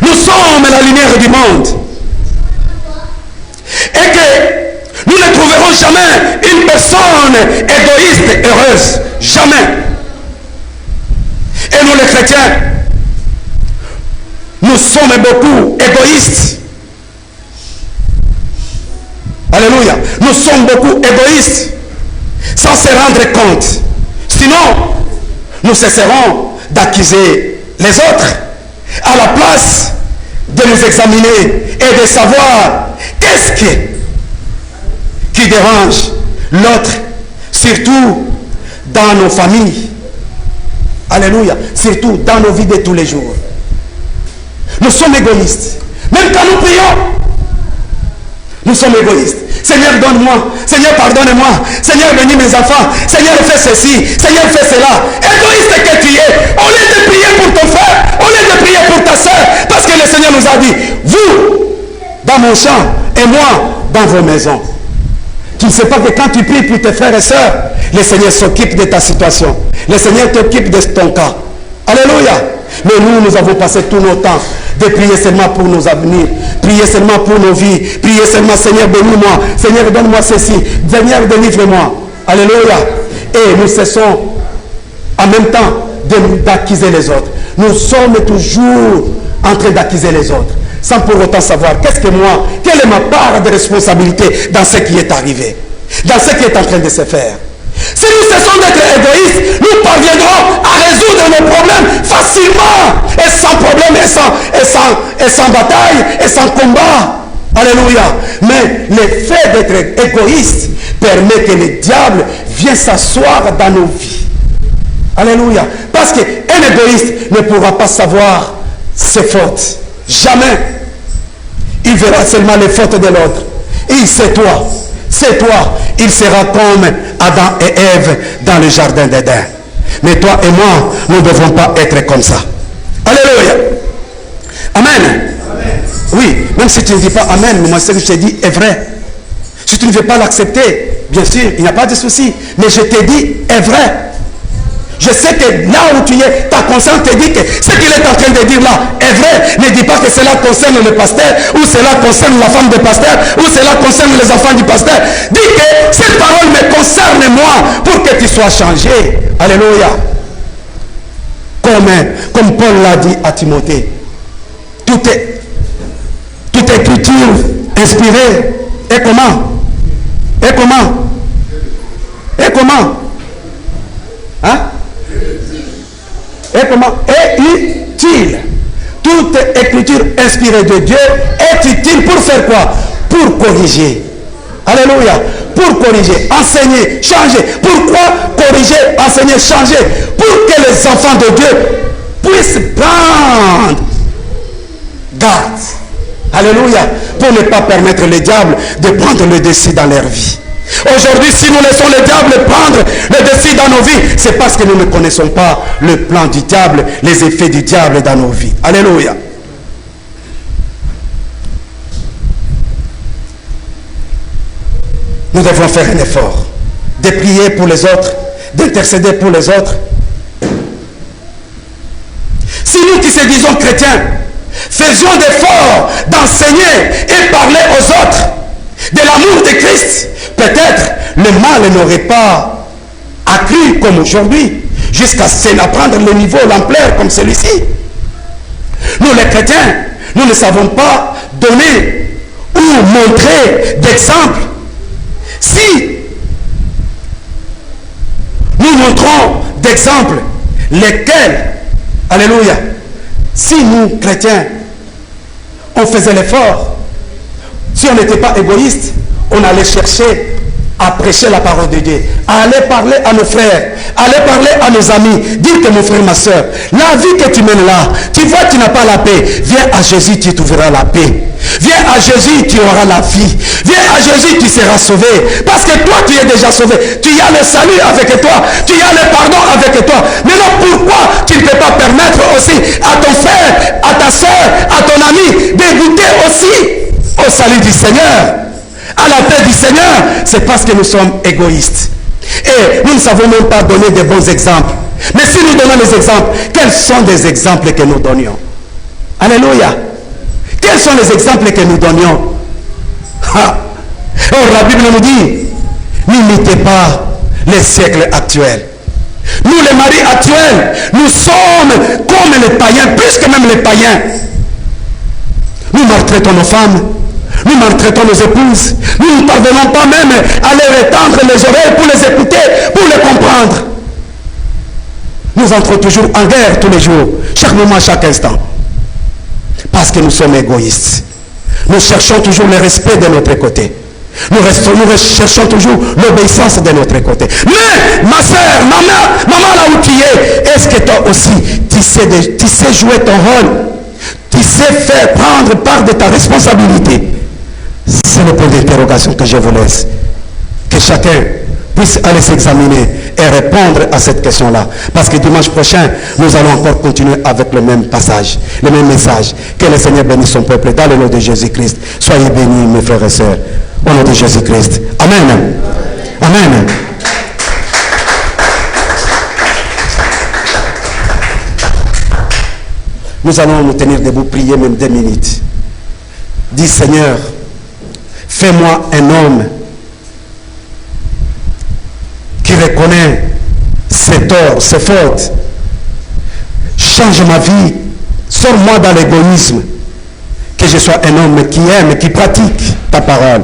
nous sommes la lumière du monde. Et que nous ne trouverons jamais une personne égoïste heureuse. Jamais. Et nous les chrétiens, nous sommes beaucoup égoïstes. Alléluia. Nous sommes beaucoup égoïstes sans se rendre compte. Sinon, nous cesserons d'accuser les autres à la place de nous examiner et de savoir qu'est-ce qui dérange l'autre, surtout dans nos familles. Alléluia. Surtout dans nos vies de tous les jours. Nous sommes égoïstes. Même quand nous prions, nous sommes égoïstes. Seigneur, donne-moi. Seigneur, pardonne-moi. Seigneur, bénis mes enfants. Seigneur, fais ceci. Seigneur, fais cela. Égoïste que tu es. Au lieu de prier pour ton frère, au lieu de prier pour ta soeur, parce que le Seigneur nous a dit, vous, dans mon champ, et moi, dans vos maisons. Tu ne sais pas que quand tu pries pour tes frères et sœurs, le Seigneur s'occupe de ta situation. Le Seigneur t'occupe de ton cas. Alléluia. Mais nous avons passé tout notre temps de prier seulement pour nos avenirs, prier seulement pour nos vies, prier seulement, Seigneur, bénis-moi, Seigneur, donne-moi ceci, Seigneur, délivre-moi. Alléluia. Et nous cessons en même temps d'accuser les autres. Nous sommes toujours en train d'accuser les autres, sans pour autant savoir qu'est-ce que moi, quelle est ma part de responsabilité dans ce qui est arrivé, dans ce qui est en train de se faire. Si nous cessons d'être égoïstes, nous parviendrons à résoudre nos problèmes facilement et sans problème et sans bataille et sans combat. Alléluia. Mais le fait d'être égoïste permet que le diable vienne s'asseoir dans nos vies. Alléluia. Parce qu'un égoïste ne pourra pas savoir ses fautes. Jamais. Il verra seulement les fautes de l'autre. Et c'est toi. C'est toi. Il sera comme Adam et Ève dans le jardin d'Éden. Mais toi et moi, nous ne devons pas être comme ça. Alléluia. Amen. Amen. Oui, même si tu ne dis pas Amen, moi ce que je te dis est vrai. Si tu ne veux pas l'accepter, bien sûr, il n'y a pas de souci. Mais je te dis est vrai. Je sais que là où tu es, ta conscience te dit que ce qu'il est en train de dire là est vrai. Ne dis pas que cela concerne le pasteur, ou cela concerne la femme du pasteur, ou cela concerne les enfants du pasteur. Dis que cette parole me concerne moi pour que tu sois changé. Alléluia. Comme Paul l'a dit à Timothée. Toute écriture inspirée. Et comment? Hein? Et comment? Est utile. Toute écriture inspirée de Dieu est utile pour faire quoi? Pour corriger. Alléluia. Pour corriger, enseigner, changer. Pourquoi corriger, enseigner, changer? Pour que les enfants de Dieu puissent prendre garde. Alléluia. Pour ne pas permettre le diable de prendre le dessus dans leur vie. Aujourd'hui, si nous laissons le diable prendre le dessus dans nos vies, c'est parce que nous ne connaissons pas le plan du diable, les effets du diable dans nos vies. Alléluia. Nous devons faire un effort de prier pour les autres, d'intercéder pour les autres. Si nous qui se disons chrétiens, faisons d'efforts d'enseigner et parler aux autres de l'amour de Christ, peut-être le mal n'aurait pas accru comme aujourd'hui, jusqu'à prendre le niveau, l'ampleur comme celui-ci. Nous les chrétiens, nous ne savons pas donner ou montrer d'exemple. Si nous montrons d'exemple lesquels, alléluia, si nous, chrétiens, on faisait l'effort, si on n'était pas égoïste, on allait chercher à prêcher la parole de Dieu, à aller parler à nos frères, à aller parler à nos amis, dire que mon frère, ma soeur, la vie que tu mènes là, tu vois, tu n'as pas la paix, viens à Jésus, tu trouveras la paix. Viens à Jésus, tu auras la vie. Viens à Jésus, tu seras sauvé. Parce que toi, tu es déjà sauvé. Tu as le salut avec toi. Tu as le pardon avec toi. Maintenant, pourquoi tu ne peux pas permettre aussi à ton frère, à ta soeur, à ton ami, de goûter aussi au salut du Seigneur, à la paix du Seigneur? C'est parce que nous sommes égoïstes. Et nous ne savons même pas donner de bons exemples. Mais si nous donnons les exemples, quels sont des exemples que nous donnions? Alléluia. Quels sont les exemples que nous donnions? Or, la Bible nous dit, n'imitez pas les siècles actuels. Nous, les maris actuels, nous sommes comme les païens, plus que même les païens. Nous maltraitons nos femmes, nous maltraitons nos épouses, nous ne parvenons pas même à leur étendre les oreilles pour les écouter, pour les comprendre. Nous entrons toujours en guerre tous les jours, chaque moment, chaque instant. Parce que nous sommes égoïstes. Nous cherchons toujours le respect de notre côté. Nous cherchons toujours l'obéissance de notre côté. Mais, ma soeur, maman là où tu es, est-ce que toi aussi, tu sais jouer ton rôle? Tu sais faire prendre part de ta responsabilité? C'est le point d'interrogation que je vous laisse. Que chacun puisse aller s'examiner et répondre à cette question-là. Parce que dimanche prochain, nous allons encore continuer avec le même passage, le même message. Que le Seigneur bénisse son peuple dans le nom de Jésus-Christ. Soyez bénis, mes frères et sœurs, au nom de Jésus-Christ. Amen. Amen. Nous allons nous tenir debout, prier même 2 minutes. Dis, Seigneur, fais-moi un homme qui reconnaît ses torts, ses fautes. Change ma vie. Sors-moi dans l'égoïsme. Que je sois un homme qui aime, qui pratique ta parole.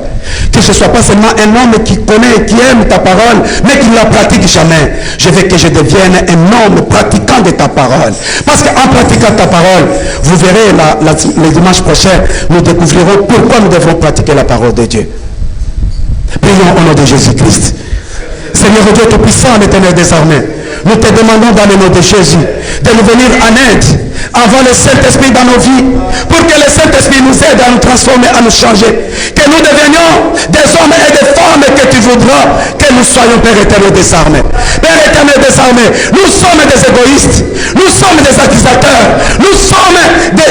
Que je ne sois pas seulement un homme qui connaît, qui aime ta parole, mais qui ne la pratique jamais. Je veux que je devienne un homme pratiquant de ta parole. Parce qu'en pratiquant ta parole, vous verrez le dimanche prochain, nous découvrirons pourquoi nous devons pratiquer la parole de Dieu. Prions au nom de Jésus-Christ. Seigneur Dieu Tout-Puissant, l'Éternel des armées, nous te demandons dans le nom de Jésus de nous venir en aide, envoie le Saint-Esprit dans nos vies, pour que le Saint-Esprit nous aide à nous transformer, à nous changer, que nous devenions des hommes et des femmes que tu voudras que nous soyons, Père éternel des armées. Père éternel des armées, nous sommes des égoïstes, nous sommes des accusateurs, nous sommes des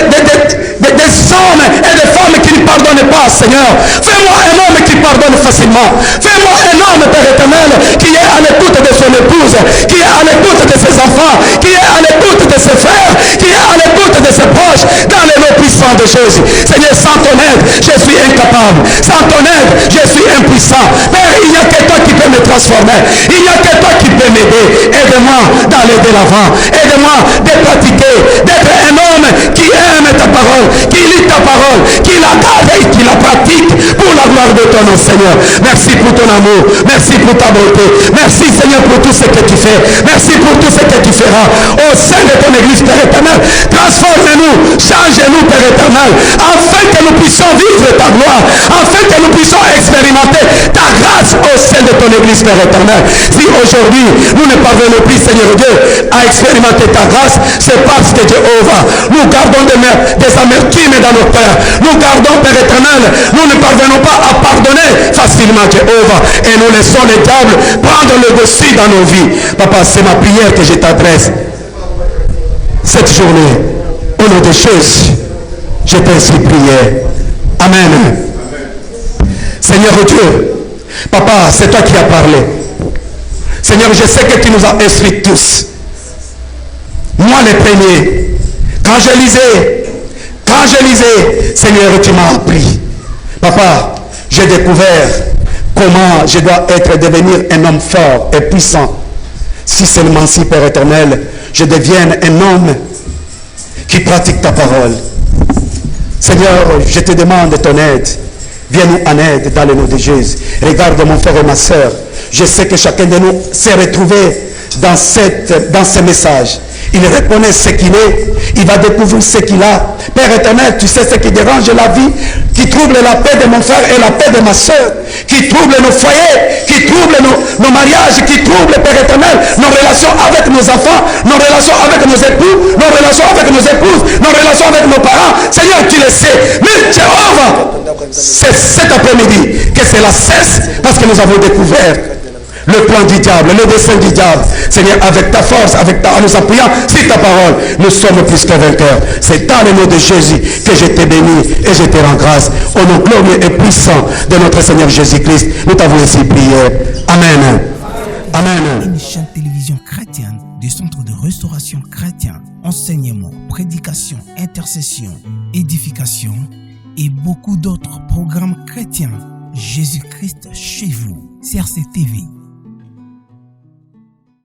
hommes et des femmes qui ne pardonnent pas, Seigneur. Fais-moi un homme qui pardonne facilement. Fais-moi un homme, Père éternel, qui est à l'écoute de son épouse, qui est à l'écoute de ses enfants, qui est à l'écoute de ses frères, qui est à l'écoute de ses proches, dans le nom puissant de Jésus. Seigneur, sans ton aide, je suis incapable. Sans ton aide, je suis impuissant. Père, il n'y a que toi qui peux me transformer. Il n'y a que toi qui peux m'aider. Aide-moi d'aller de l'avant. Aide-moi de pratiquer, d'être un homme qui aime ta parole, qui lit ta parole, qui la garde et qui la pratique pour la gloire de ton nom, Seigneur. Merci pour ton amour. Merci pour ta bonté. Merci, Seigneur, pour tout ce que tu fais. Merci pour tout ce que tu feras au sein de ton église, Père éternel. Transforme-nous, change-nous, Père éternel, afin que nous puissions vivre ta gloire, afin que nous puissions expérimenter ta grâce grâce au sein de ton Église, Père éternel. Si aujourd'hui, nous ne parvenons plus, Seigneur Dieu, à expérimenter ta grâce, c'est parce que Jéhovah, nous gardons des amertumes dans nos cœurs. Nous gardons, Père éternel, nous ne parvenons pas à pardonner facilement, Jéhovah. Et nous laissons les diables prendre le dessus dans nos vies. Papa, c'est ma prière que je t'adresse. Cette journée, au nom de Jésus, je t'ai ainsi prié. Amen. Seigneur Dieu, Papa, c'est toi qui as parlé. Seigneur, je sais que tu nous as instruits tous. Moi le premier, quand je lisais, Seigneur, tu m'as appris. Papa, j'ai découvert comment je dois devenir un homme fort et puissant. Si seulement si, Père éternel, je devienne un homme qui pratique ta parole. Seigneur, je te demande ton aide. Viens-nous en aide dans le nom de Jésus. Regarde mon frère et ma soeur. Je sais que chacun de nous s'est retrouvé dans ce message. Il reconnaît ce qu'il est. Il va découvrir ce qu'il a. Père éternel, tu sais ce qui dérange la vie, qui trouble la paix de mon frère et la paix de ma soeur, qui trouble nos foyers, qui trouble nos mariages, qui trouble, Père éternel, nos relations avec nos enfants, nos relations avec nos époux, nos relations avec nos épouses, nos relations avec nos parents. Seigneur, tu le sais. Mais Jéhovah, c'est cet après-midi que cela cesse parce que nous avons découvert le plan du diable, le dessein du diable. Seigneur, avec ta force, en nous appuyant sur ta parole, nous sommes plus que vainqueurs. C'est dans le nom de Jésus que je t'ai béni et je te rends grâce. Au nom glorieux et puissant de notre Seigneur Jésus-Christ, nous t'avons ainsi prié. Amen. Amen.
Une chaîne télévision chrétienne du Centre de Restauration Chrétienne, enseignement, prédication, intercession, édification et beaucoup d'autres programmes chrétiens. Jésus-Christ chez vous. CRC TV.